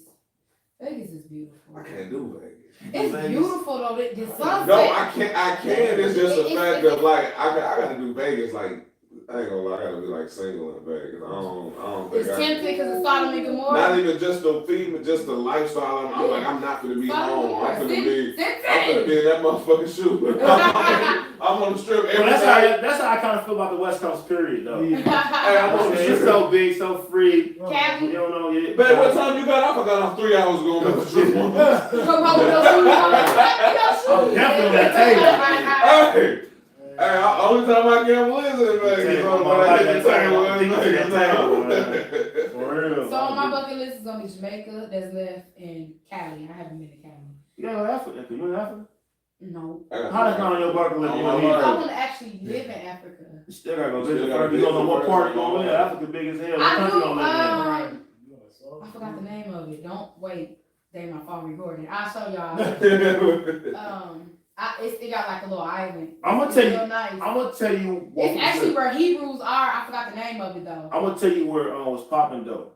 Vegas is beautiful. I can't do Vegas. It's Vegas. beautiful though. The sunset. No, I can't. I can. It's just the It's- fact that like I gotta do Vegas. Like I ain't gonna lie, I gotta be like single in Vegas. I don't think It's I tempting because it's Sodom and Gomorrah. Not even just the fee, but just the lifestyle. I'm like, I'm not gonna be home. I'm gonna be in that motherfucking shoe. I'm on the strip every Well, night. that's how I kind of feel about the West Coast period, though. Hey, I'm on the It's strip. so big, so free. Cabby. You don't know yet. Babe, what time you got off? I got off 3 hours ago on the strip. Come home with your shoes on. I'm definitely on that Hey, only time I gamble is in Vegas. When I hit the table in Vegas. For real. So on my bucket list is gonna be Jamaica, that's left, and Cali. I haven't been to Cali. You got to Africa. You in Africa? No. How that's not on your bucket list? On You my know, bucket I want to actually live in Africa. you still got to go Still visit gotta first. You don't know visit what first. part you going to Africa big as hell. What I country do. on that? I forgot the name of it. Don't wait. They my phone recording. I'll show y'all. It got like a little island. I'm gonna It's tell you. real nice. I'm gonna tell you. What It's actually where Hebrews are. I forgot the name of it though. I'm gonna tell you where was popping though.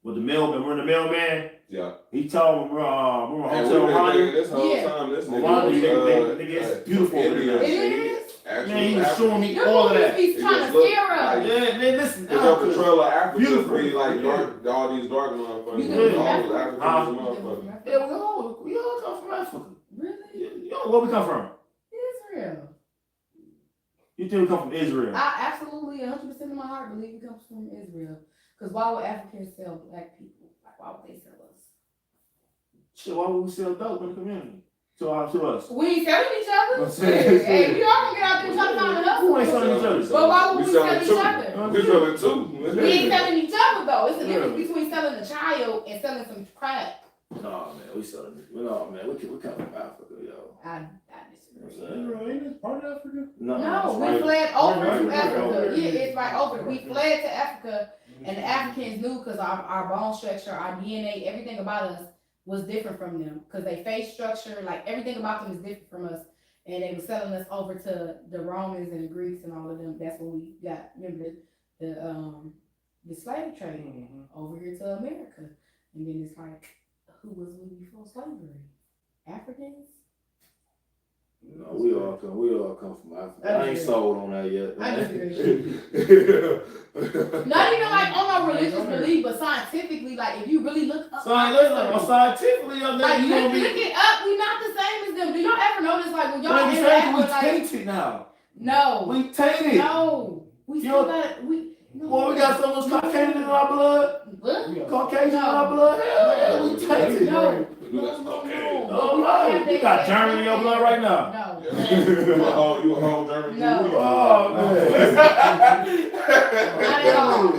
With the mailman. Remember the mailman? Yeah. He told me, remember And Hotel we've been Ronnie? thinking this whole Yeah. time, this Ronnie, nigga, nigga, it's beautiful over India there. It shit. is? Actually, Man, he was showing me Your all of movies that. be It trying just to look scare us. like- Yeah, man, listen. Cause your control of Africa is Beautiful. pretty like Yeah. dark, all these dark motherfuckers. You live in All Africa? those Africans Huh? motherfuckers. Yeah, we all come from Africa. Really? You know where we come from? Israel. You think we come from Israel? I absolutely 100% of my heart believe it comes from Israel. Because why would Africans sell black people? Like, why would they sell us? Shit, why would we sell dope in the community? To us. We ain't selling each other. I'm saying- Hey, we all gonna get out there and try to find a Who ain't hustle. selling each other? But why would we sell selling each two. other? We selling two. We ain't selling each other though. It's the Yeah. difference between selling a child and selling some crack. No, man, we selling it. No, man, we come from Africa, yo. I disagree. Israel, ain't it part of Africa? No, it's we right- fled over right to over Africa. there. Yeah, it's right over. We fled to Africa, and the Africans knew because our bone structure, our DNA, everything about us was different from them. Because they face structure, like everything about them is different from us. And they were selling us over to the Romans and the Greeks and all of them. That's when we got, remember, the slave trade over here to America. And then it's like, who was we before slavery? Africans? No, we all come from Africa. I ain't sold on that yet. I Not even like on our religious belief, but scientifically, like if you really look up, Scientifically, like you gonna be. look it up, we not the same as them. Do y'all ever notice like when y'all We interact with like tainted now. no, We tainted. no, we You still know- got we Boy, we got so much Caucasian in our blood. What? We got- Caucasian in our blood. Hell yeah, we tainted. No. We got some okay. Oh, right. You got German in your blood right now. No. You a whole German? No. Oh, man. Not at all.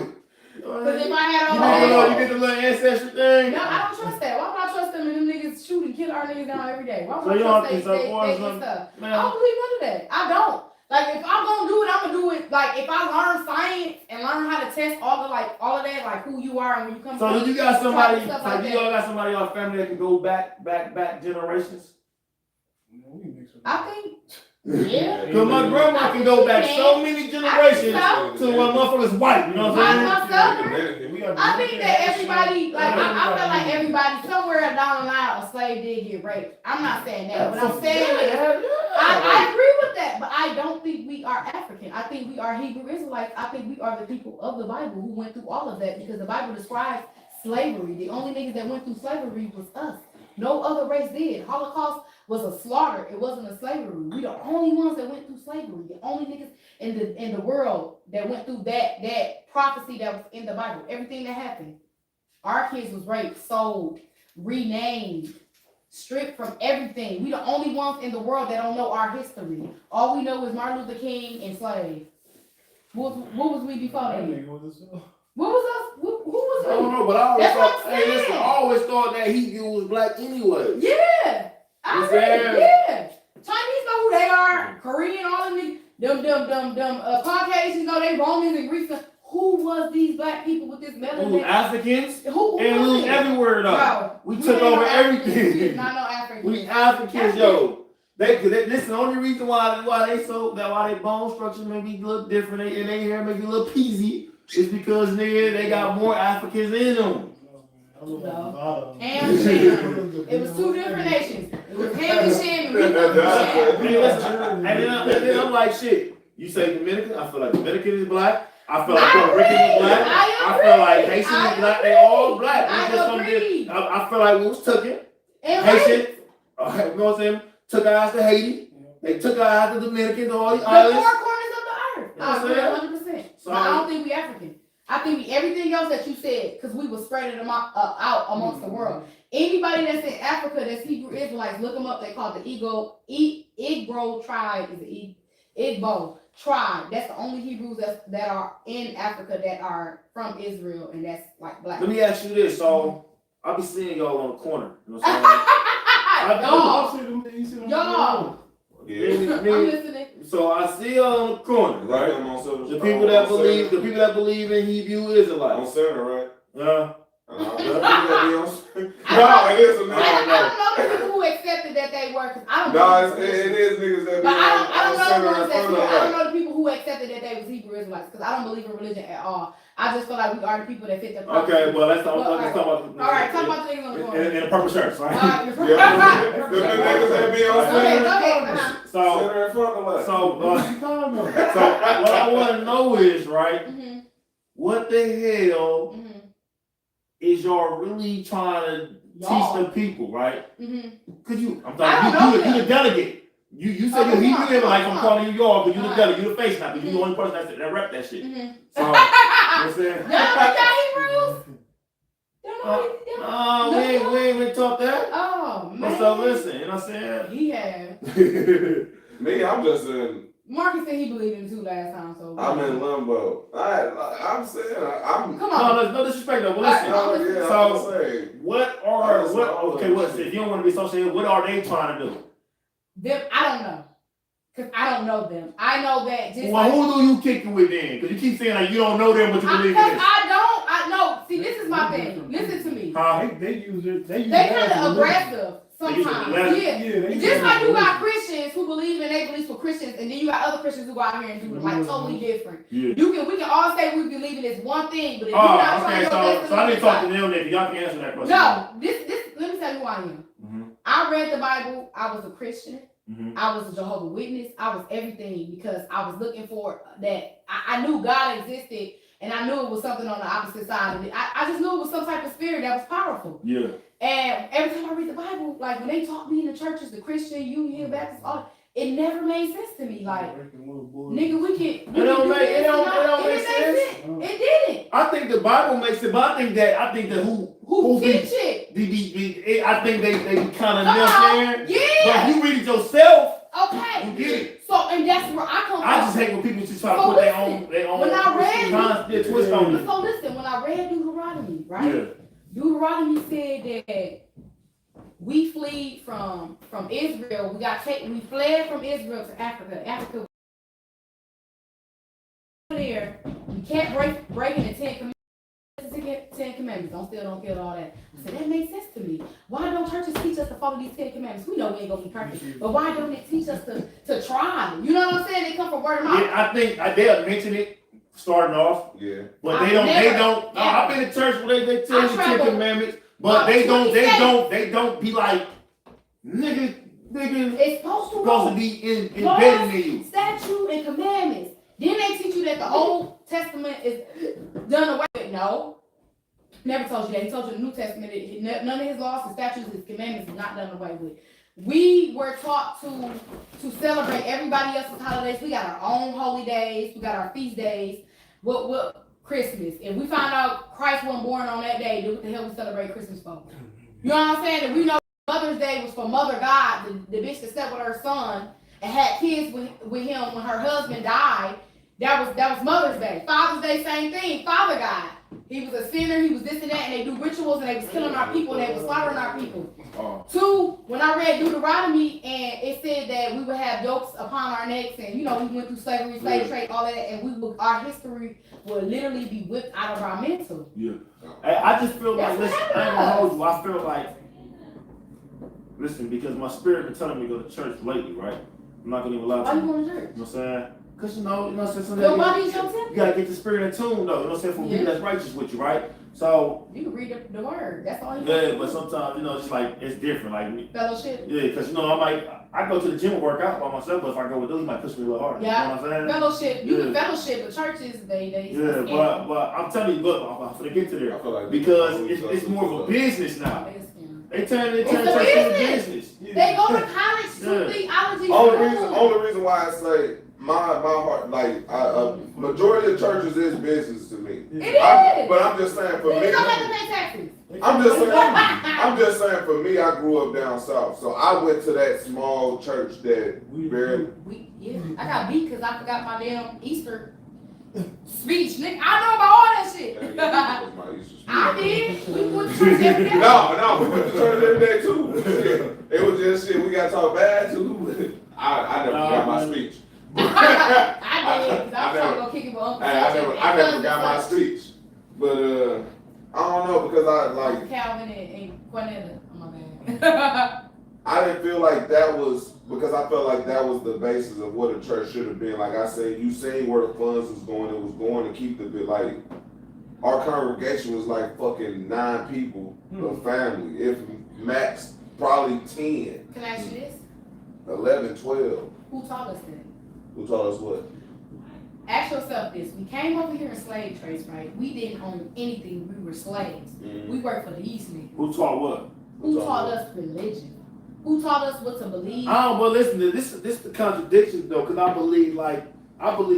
Because if I had all You get the little ancestry thing? no, I don't trust that. Why would I trust them and them niggas shoot and kill our niggas down every day? Why So would you I don't trust think they so, boys, get stuff? I Man, don't believe none of that. I don't. Like if I'm gonna do it, I'm gonna do it. Like if I learn science and learn how to test all of that, like who you are and when you come. so do you got somebody, Stuff like like you all got somebody in your family that can go back generations? We mix it I up. think. Yeah. Cause my grandma can go back so many generations to when motherfuckers white, you know what I'm My saying? We got I think that everybody, like, I feel Everybody. like everybody somewhere down the line, a slave did get raped. I'm not saying that, but I'm saying is, I agree with that, but I don't think we are African. I think we are Hebrew Israelites. I think we are the people of the Bible who went through all of that because the Bible describes slavery. The only niggas that went through slavery was us. No other race did. Holocaust was a slaughter. It wasn't a slavery. We the only ones that went through slavery. The only niggas in the world that went through that prophecy that was in the Bible. Everything that happened. Our kids was raped, sold, renamed, stripped from everything. We the only ones in the world that don't know our history. All we know is Martin Luther King and slaves. What was we before That that? nigga was a- What was us? Who was I don't we? know, but I always That's what thought, I'm hey, listen, I saying. always thought that Hebrew was black anyway. Yeah. I You agree. said- Yeah. Chinese know who they are. Korean, all of them Caucasians know they Romans and Greeks. Who was these black people with this We melanin? was Africans, Who and we was was it? everywhere though. Bro, We you took ain't no over Africans. You everything. is not no African. We Africans, yo. This is the only reason why they bone structure may be a little different and they hair may be a little peasy is because nigga they got more Africans in them. I look like a lot of them. Ham and Shem. It was two different nations. It was Ham and Shem and we was Shem. Hey, listen, and then I'm like shit. You say Dominican, I feel like Dominican is black. I feel like Puerto Rican is black. I feel like Haitian is black. They all black. We just don't agree. I feel like we was taken. And Haitian, race. you know what I'm saying? Took our ass to Haiti. They took our ass to Dominicans, all these The islands. four corners of the earth. I agree 100%. So- But I don't think we African. I think we everything else that you said, because we were spreading them out amongst the world. Anybody that's in Africa that's Hebrew Israelites, look them up. They call it the Igbo tribe. Is it Igbo tribe? That's the only Hebrews that are in Africa that are from Israel, and that's like black. Let me ask you this. So I be seeing y'all on the corner. You know what I'm Y'all, I see them- you see them- y'all, Yeah. saying? I'm listening. So I see y'all on the corner, Right? right? I'm on Silver The Star. people that On believe, Center. in Hebrew On Israelites. center, right? Uh, I don't know. It I is a don't nigga. know the people who accepted that they were, 'cause I don't Nah, know. it is niggas that be But I don't know the center ones in that front of I don't that. know the people who accepted that they was Hebrew Israelites, because I don't believe in religion at all. I just feel like we are the people that fit the prophecy. okay, well let's talk Well, about all right, talk about the niggas on the corner. in the purple shirts, right? Alright, Yeah, the niggas that be on Okay, go center. ahead. So Center in front of us. so What you calling them? so what I want to know is right, Mhm, what the hell mhm, is y'all really trying to Y'all. teach the people, right? mhm. Cause I'm I talking, don't know you them. the delegate. You said Oh, you're come Hebrew on, Israelite, come I'm on. calling you y'all, but you the Uh-huh. delegate, you the face now, cause you the only person that rep that shit. Mhm. So, you know what I'm saying? Y'all know y'all Hebrews? Y'all know y'all- No, we ain't been taught that. Oh man. But so listen, you know what I'm saying? He had. Me, I'm just in. Marcus said he believed in two last time, so. I'm in limbo. I'm saying I'm. Come on. No disrespect though, but listen. Oh yeah, So- I'm saying. Okay, if you don't want to be associated, what are they trying to do? Them, I don't know. Cause I don't know them. I know that just Well, like, who do you kick it with then? Because you keep saying like you don't know them, but you believe in Because this. I know. See, this is my thing. Listen to me. Huh? They use it. They use They that kind as a of religion. aggressive They use it sometimes. as- Yeah. Yeah, they use Just it like as a you got religion. Christians who believe in their beliefs for Christians, and then you got other Christians who go out here and do like totally different. Yeah. We can all say we believe in this one thing, but if Oh, you're not trying okay, your best so I need to talk to believe them then. Y'all can answer that question. no, this let me tell you who I am. Mm-hmm. I read the Bible. I was a Christian. Mm-hmm. I was a Jehovah's Witness. I was everything because I was looking for that. I knew God existed, and I knew it was something on the opposite side of it. I just knew it was some type of spirit that was powerful. Yeah. And every time I read the Bible, like when they taught me in the churches, the Christian, Union, Baptist, all it never made sense to me. Like, Breaking little boys. nigga, we can. It don't make it sense. It didn't. I think the Bible makes it, but I think that Who be- teach it? I think they kind of Come left on. there. But Yeah. if you read it yourself, Okay. you get it. So, and that's where I come from. I just hate when people just try to So put their listen, own when I read- twist on it. So listen, when I read Deuteronomy, right? Yeah. Deuteronomy said that we fled from Israel. We fled from Israel to Africa. Africa there. We kept breaking the Ten Commandments. Don't steal, don't kill, all that. I said that makes sense to me. Why don't churches teach us to follow these 10 Commandments? We know we ain't gonna be perfect, but why don't it teach us to try? You know what I'm saying? They come from word of mouth. Yeah, I think they'll mention it starting off, Yeah. but I've they don't. never- I've been to church where they tell I you the tried 10 to- Commandments, but they don't be like, nigga, It's supposed to supposed to go. be embedded in you. Statute and commandments. Then they teach you that the Old Testament is done away with. No. Never told you that. He told you the New Testament, none of his laws and statutes, his commandments is not done away with. We were taught to celebrate everybody else's holidays. We got our own holy days. We got our feast days. What Christmas. If we find out Christ wasn't born on that day, then what the hell we celebrate Christmas for? You know what I'm saying? And we know Mother's Day was for Mother God, the bitch that slept with her son and had kids with him when her husband died. That was Mother's Day. Father's Day, same thing. Father God. He was a sinner, he was this and that, and they do rituals and they was killing our people and they was slaughtering our people. Two, when I read Deuteronomy and it said that we would have yokes upon our necks and we went through slavery, slave trade, all that, and our history would literally be whipped out of our mental. Yeah. I just feel like, That's listen, what I ain't gonna happens. hold you. I feel like, listen, because my spirit been telling me to go to church lately, right? I'm not gonna even lie Why to you you. going to church? You know what I'm saying? Because you know what I'm saying? Your body's your You temple. gotta get the spirit in tune, though. You know what I'm saying? For Yeah. people that's righteous with you, right? So, You can read the word. That's all you yeah, can but do. sometimes, it's like, it's different. Like, Fellowship. yeah, because, I go to the gym and work out by myself, but if I go with those, he might push me a little harder. Yeah. You know what I'm saying? Fellowship. You can Yeah. fellowship, but churches, they Yeah, but I'm telling you, look, I'm gonna get to I there. feel like Because it's more of a business now. They turn It's church a into a business. business. They go to college to Yeah. theology Only school. reason why I say my heart, like majority of churches is business to me. It is. But I'm just saying for You me, don't have to pay taxes. I'm just saying for me, I grew up down south, so I went to that small church that barely. I got beat because I forgot my damn Easter speech. Nigga, I know about all that shit. I did. We went to church every day. No, we went to church every day too. It was just shit we got talked bad to. I never forgot my speech. I did. 'Cause I was trying to go kick it with Uncle I never forgot my speech. But I don't know because I like Calvin and Cornetta. Oh my bad. I didn't feel like that was because I felt like that was the basis of what a church should have been. Like I said, you seen where the funds was going. It was going to keep the bit like our congregation was like fucking 9 people, a family. If max, probably 10, Can I ask you this? 11, 12. Who taught us that? Who taught us what? Ask yourself this. We came over here in slave trades, right? We didn't own anything. We were slaves. We worked for these niggas. Who taught what? Who taught us religion? Who taught us what to believe? But listen, this the contradiction though, because I believe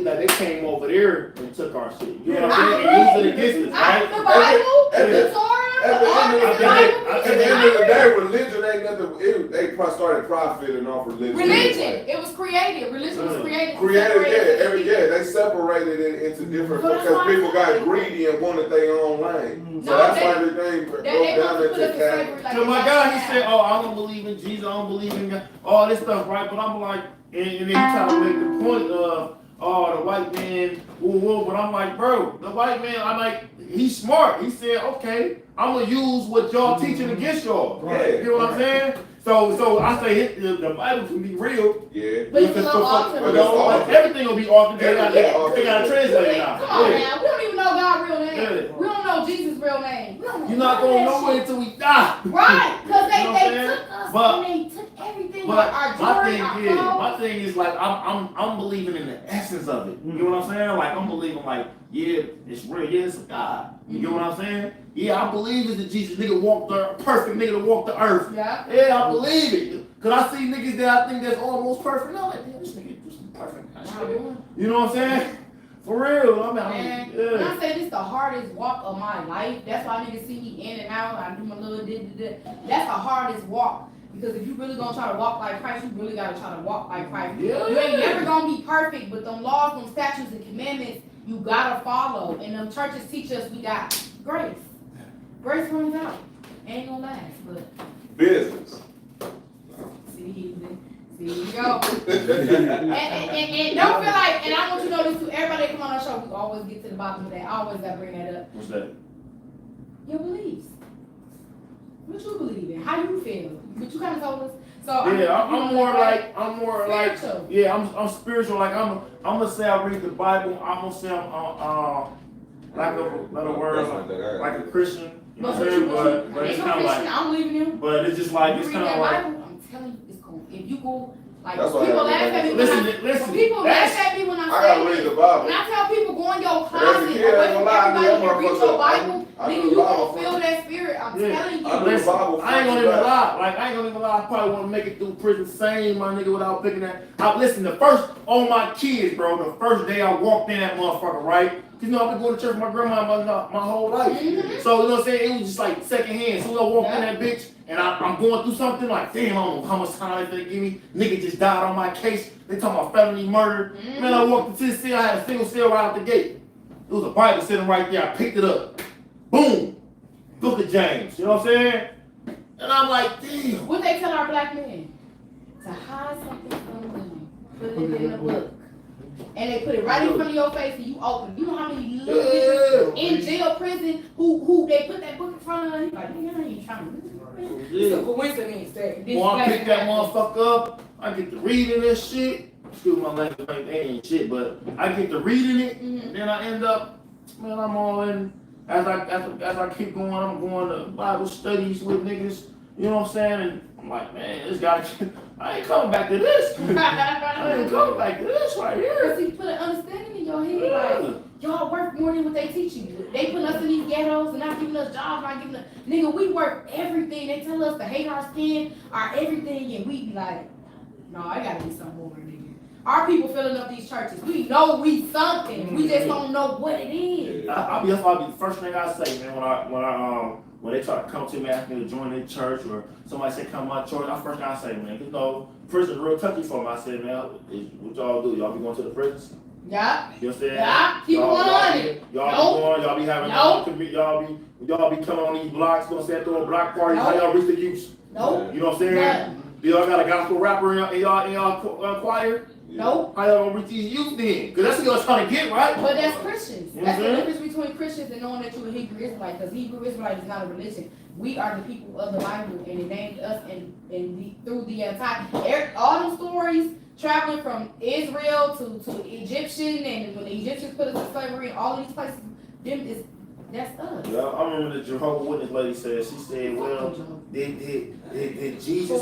they came over there and took our shit. You know what I'm saying? And used it against us, I right? the Bible, at the the- Torah, At the end of the day, the religion ain't nothing. They started profiting off religion. religion. It was created. Religion was created. to Created, separate they separated it into different But that's because why I people got said- greedy and wanted their own lane. So No, that's they- why everything broke They down want to put us into in cash. slavery like So my that. guy, he said, "Oh, I don't believe in Jesus. I don't believe in God, all this stuff, right?" But I'm like, and then he trying to make the point of, "Oh, the white man, woo woo." But I'm like, bro, the white man, I'm like, he's smart. He said, "Okay, I'm gonna use what y'all teaching against y'all." Right. You know what I'm saying? So I say the Bible can be real. Yeah. But it's a little altered. But it's altered. Everything will be altered. They got Everything to translate it now. Come on Yeah. now. We don't even know God's real name. Yeah. We don't know Jesus' real name. We don't know You're not none of going that nowhere shit. until we die. Right, because You know what I'm they saying? took us But- and they took everything. But our my jewelry, thing our is, clothes. my thing is like I'm believing in the essence of it. You know what I'm saying? Like I'm believing like, yeah, it's real, yeah, it's a God. You know what I'm saying? Yeah, I believe it's the Jesus nigga walked the perfect nigga to walk the earth. Yeah. Yeah, I believe it. Cause I see niggas that I think that's almost perfect. And I'm like, damn, this nigga just perfect. You know what I'm saying? For real. I mean, Man, when I say this is the hardest walk of my life, that's why niggas see me in and out. I do my little That's the hardest walk. Because if you really gonna try to walk like Christ, you really gotta try to walk like Christ. Yeah. You ain't never gonna be perfect, but them laws, them statutes and commandments, you gotta follow. And them churches teach us we got grace. Grace runs out. Ain't gonna last, but Business. see, here you go. and don't feel like, and I want you to know this too, everybody that come on our show, we always get to the bottom of that. I always gotta bring that up. What's that? Your beliefs. What you believe in, how you feel. But you kind of told us. So I'm more like spiritual. yeah, I'm spiritual. Like I'm gonna say I read the Bible. I'm gonna say I'm like a word like a Christian. You know what I'm saying? But it's kind of like I don't believe in you. But it's just like You it's read kind that of like. Bible, I'm telling you, it's cool. If you go, like That's why people I laugh have at me. Listen. People laugh at me when I I gotta say read this. the Bible. When I tell people go in your As a closet, kid, away I from ain't gonna lie, everybody, I and read motherfucker- your Bible, I nigga, do the you Bible gonna feel first. that spirit. I'm Yeah. telling you. I do the Listen, Bible I ain't gonna first. even lie. Like I ain't gonna even lie. I probably want to make it through prison sane, my nigga, without picking that. Listen, the first on my kids, bro. The first day I walked in that motherfucker, right? You know I've been going to church with my grandma my whole life. Mhm. So you know what I'm saying? It was just like secondhand. So I walked in that bitch and I'm going through something like, damn, I don't know how much time they give me. Nigga just died on my case. They talking about felony murder. Mhm. Man, I walked into the cell. I had a single cell right out the gate. It was a Bible sitting right there. I picked it up. Boom. Book of James. You know what I'm saying? And I'm like, damn. What they tell our black men? To hide something from them. Put it in the book. And they put it right in front of your face and you open. You know how many little niggas in jail, prison, who they put that book in front of them? Like, nigga, I ain't trying to read it. It's a coincidence that this When I black pick that man- motherfucker up, I get to reading this shit. Excuse my language, like, they ain't shit, but I get to reading it, and then I end up, man, I'm all in. As I keep going, I'm going to Bible studies with niggas. You know what I'm saying? And I'm like, man, this guy, I ain't coming back to this. I ain't coming back to this right here. Because he put an understanding in your head, like, y'all work more than what they teach you. They put us in these ghettos and not giving us jobs, not giving us, nigga, we work everything. They tell us to hate our skin, our everything, and we be like, no, I gotta be something more, nigga. Our people filling up these churches. We know we something. We just don't know what it is. I'll be the first thing I say, man, when they try to come to me asking me to join their church or somebody say come to my church, that's the first thing I say, man. You know, prison's real touchy for me. I said, man, what y'all do? Y'all be going to the prisons? Yeah. You know what I'm saying? Yeah. Keep on it. Y'all be having y'all be coming on these blocks, you know what I'm saying, throwing block parties, how y'all reach the youth? Nope. You know what I'm saying? Do y'all got a gospel rapper in y'all choir? Nope. How y'all gonna reach these youth then? Cause that's what y'all trying to get, right? But that's Christians. You know That's what the I'm difference between Christians and knowing that you're a Hebrew Israelite. Because Hebrew Israelite is not a religion. We are the people of the Bible, and it named us through the entire all them stories traveling from Israel to Egyptian, and when the Egyptians put us in slavery, all of these places, that's us. Yeah, I remember the Jehovah's Witness lady said. She said, "Well, did Jesus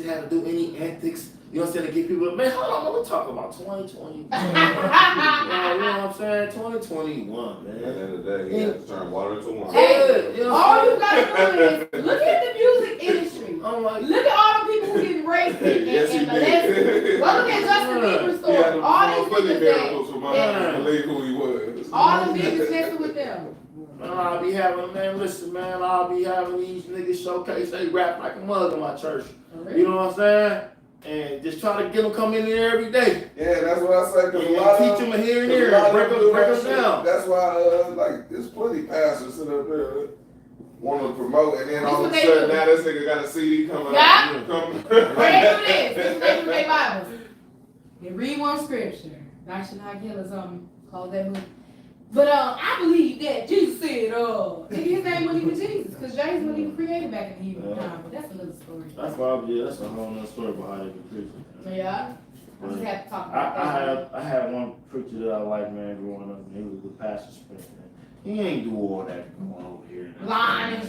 have to do any antics? You know what I'm saying, to get people? Man, hold on, we're talking about 2020. You know what I'm saying? 2021, man. At the end of the day, he had to turn water into wine. Hey, you know all you gotta do is look at the music industry. I'm like, Look at all the people who get raped Yes, he and molested. did. Well, look at Justin Bieber's He had story. All these niggas miracles for my Yeah. believe who he was. all the niggas messing with them. I'll be having, man, listen, man, I'll be having these niggas showcase they rap like a mug in my church. You know what I'm saying? And just try to get them come in here every day. Yeah, that's what I say. Cause And a lot teach of them here and cause a there, lot of break them do that them shit. down. That's why, like, there's plenty pastors sitting up there want to promote, and then This all of what a they sudden do. now this nigga got a CD coming Yeah. out. Come. What they do this. This is what they do their Bibles. They read one scripture. I should not kill or something. Close that movie. But I believe that Jesus said, his name wasn't even Jesus, because James wasn't even created back in the Hebrew time. But that's another story. That's probably, that's a whole nother story about how they can preach. Yeah. I just have to talk about that. I had one preacher that I liked, man, growing up, and he was the pastor Smith, man. He ain't do all that going over here. Lying.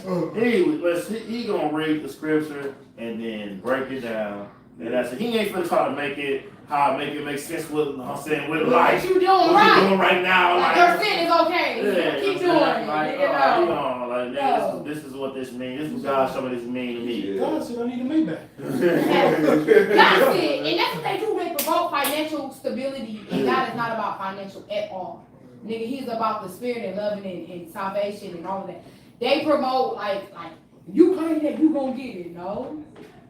He gonna read the scripture and then break it down. And that's it. He ain't finna try to make it make sense with, you know what I'm saying, with life. What you doing What right? you doing right now? Like your sin is okay. Yeah, Keep you know doing what I'm it. saying? Nigga, no. like, No. this is what this means. This is what God showed me this mean to me. God said I need a Maybach. God said, and that's what they do. They promote financial stability, and God is not about financial at all. Nigga, He's about the spirit and loving and salvation and all of that. They promote like you claim that you gonna get it, no.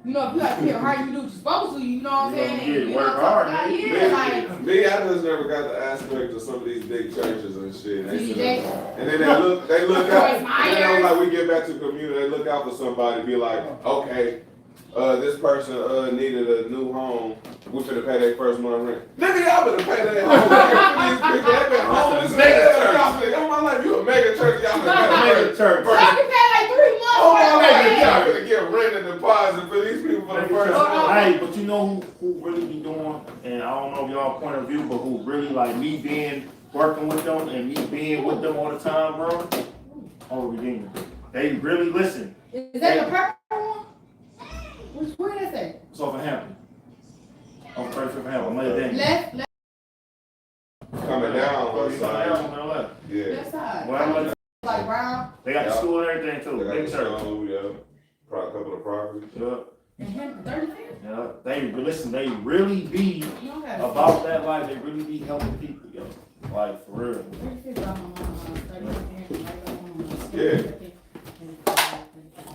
You know, if you like care hard, you do what you're supposed to. You know what I'm saying? Yeah, And, you work know, hard, like, man. yeah, like Me, I just never got the aspect of some of these big churches and shit. They sit DJ. up- and then they look out. Joyce Meyer. And then like we get back to the community, they look out for somebody, be like, okay, this person needed a new home. We finna pay their first month rent. Nigga, y'all better pay their home rent. These people, they been homeless in their all my life. You a mega church, y'all better pay Mega their church. Y'all can pay like 3 months. Oh my for God, rent. y'all gonna get rent and deposit for these people for the first month. Hey, but you know who really be doing, and I don't know y'all point of view, but who really like me being working with them and me being with them all the time, bro? Oh, Redeemer. They really listen. Is that the purple one? Where is that? It's off of Hampton. On 35th Hampton, lay it down. Left Coming down one side. On the left. Yeah. side. Well, Like brown. they got the Yeah. school and everything too. They got Big the church. stone, yeah. Probably a couple of properties. Yeah, And him 35. yeah. They listen. They really be Okay. about that life. They really be helping people, yo. Like for real. 35 on Yeah.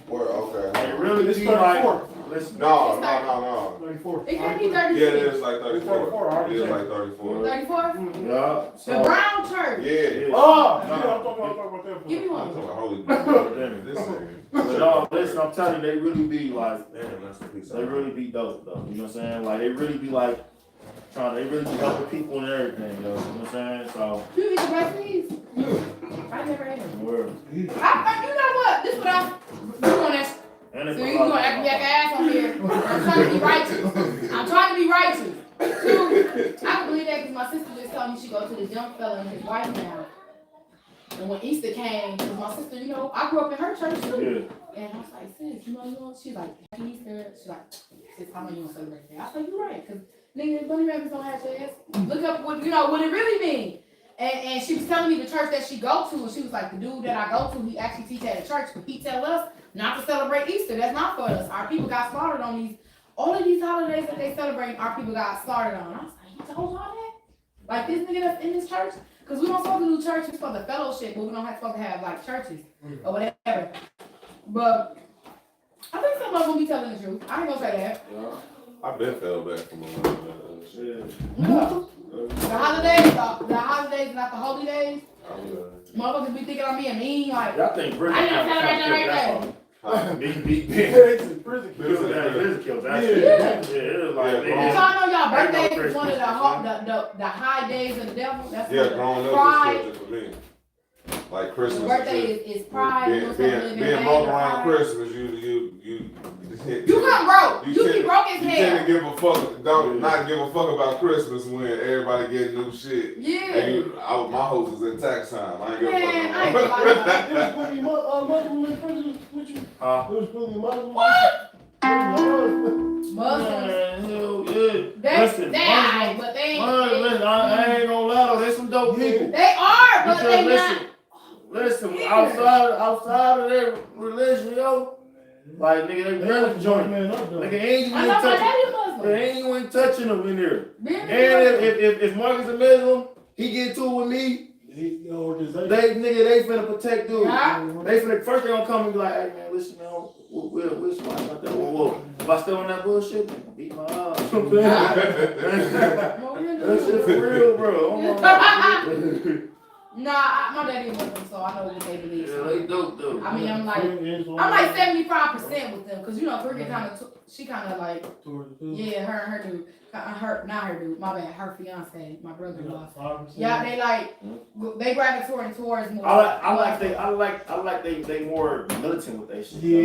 Where, okay. They really It's be 34. like. Listen. No. 34. It can't be Yeah, 36. it is like 34. 34, I already It is said. like 34. 34? Yeah. The So. brown church. Yeah. Yeah. Oh, yeah, I'm talking about that. Give me I'm one. talking about holy Spirit. This thing. But no, listen. I'm telling you, they really be like. Damn, that's a piece of They really be dope though. You know what I'm saying? Like they really be like they really be helping people and everything, yo. You know what I'm saying? So. You eat the recipes? I never ate them. Word. You know what? This is what I'm doing. That. And So it's you gonna act like ass on here. I'm trying to be righteous. I'm trying to be righteous. Two, I can believe that because my sister just told me she go to this young fella and his wife now. And when Easter came, because my sister, you know, I grew up in her church too. Yeah. And I was like, sis, you know, she's like, happy Easter. She's like, sis, how long you gonna celebrate that? I was like, you're right, because nigga, bunny rabbits don't have chairs. Look up what, you know, what it really means. And she was telling me the church that she go to, and she was like, the dude that I go to, he actually teach at a church, but he tell us not to celebrate Easter. That's not for us. Our people got slaughtered on these, all of these holidays that they celebrate, our people got slaughtered on. I was like, he told y'all that? Like this nigga that's in this church? Because we don't supposed to do churches for the fellowship, but we don't supposed to have like churches or whatever. But I think somebody's gonna be telling the truth. I ain't gonna say that. I've been fell back from a lot of that shit. No. The holidays, not the holy days. Motherfuckers be thinking I'm being mean, like, Y'all think prison I didn't celebrate that right there. Prison kills that. Yeah. It was like, Did man. y'all know y'all Ain't no birthdays is one of Christmas, the high days of the devil? That's Yeah, one of growing the up pride. is for me. Like The Christmas. birthday is pride. You know, Being broke around Christmas, you come broke. You You be tend- broke as You tend hell. to give a fuck, not give a fuck about Christmas when everybody getting new shit. And Yeah. my hoes is in tax time. I ain't give Man, I a ain't fuck. gonna lie. There was plenty of Muslims in prison with you. Huh? There was plenty of Muslims. What? Muslims. Muslims. Man, hell yeah. They Listen, alright, but they listen, I ain't gonna lie though, there's some dope people. they are, but Because they not. listen, outside of their religion, yo, like nigga, they really joint. Man, I'm done. Nigga, ain't I even know my touching. daddy Muslim. They ain't even touching them in there. Being And Muslim. if Marcus a Muslim, he get to it with me. The organization. They finna protect dude. Yeah. They finna first they gonna come and be like, hey man, listen, man, we'll smart about that. Whoa. If I still on that bullshit, man, beat my ass. Well, That shit for real, bro. Nah, my daddy Muslim, so I know what they believe. Yeah, they dope though. I mean, I'm like 75% with them, because you know, Cricket she kind of like, yeah, her and her dude, not her dude, my bad, her fiance, my brother-in-law. Yeah, they like, they gravitating towards more. I like they more militant with that shit. Yeah.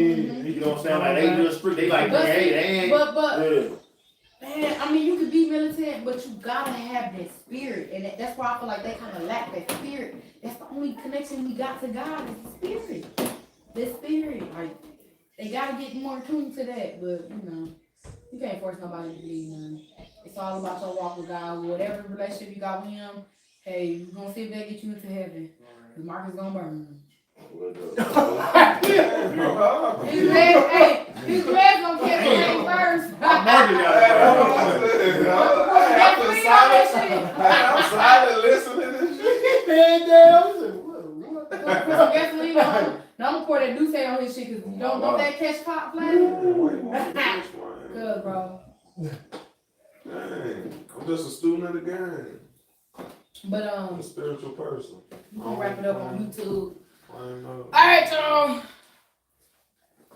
You know what I'm saying? Like they real strict. They like, But hey, see, they ain't. but Yeah. man, I mean, you could be militant, but you gotta have that spirit, and that's why I feel like they kind of lack that spirit. That's the only connection we got to God is the spirit. The spirit, like they gotta get more tuned to that. But you know, you can't force nobody to believe nothing. It's all about your walk with God. Whatever relationship you got with Him, hey, you gonna see if they get you into heaven. Cause Marcus gonna burn. These reds, hey, these reds gonna catch the rain first. Marcus got I'm silent listening to this shit. Man down. I said, what? Put some gasoline on. No, I'm gonna pour that Douce on his shit, cause don't that catch pot flat? Good, bro. Dang, I'm just a student of the game. But I'm a spiritual person. I'm gonna wrap it up on YouTube. I know. Alright, y'all.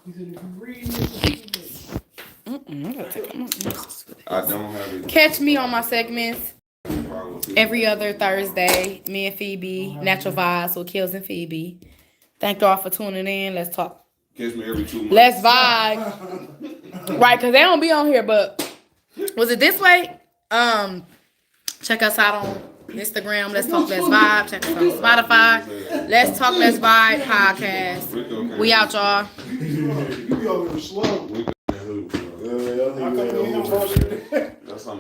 He said, if you read this, I don't have it. Catch me on my segments every other Thursday. Me and Phoebe, Natural Vibes with Kills and Phoebe. Thank y'all for tuning in. Let's talk. Catch me every 2 months. Let's vibe. Right, cause they don't be on here, but was it this way? Check us out on Instagram. Let's talk. Let's vibe. Check us out on Spotify. Let's talk. Let's vibe podcast. We out, y'all. you be over there slow. That's I couldn't hear him. That's Who?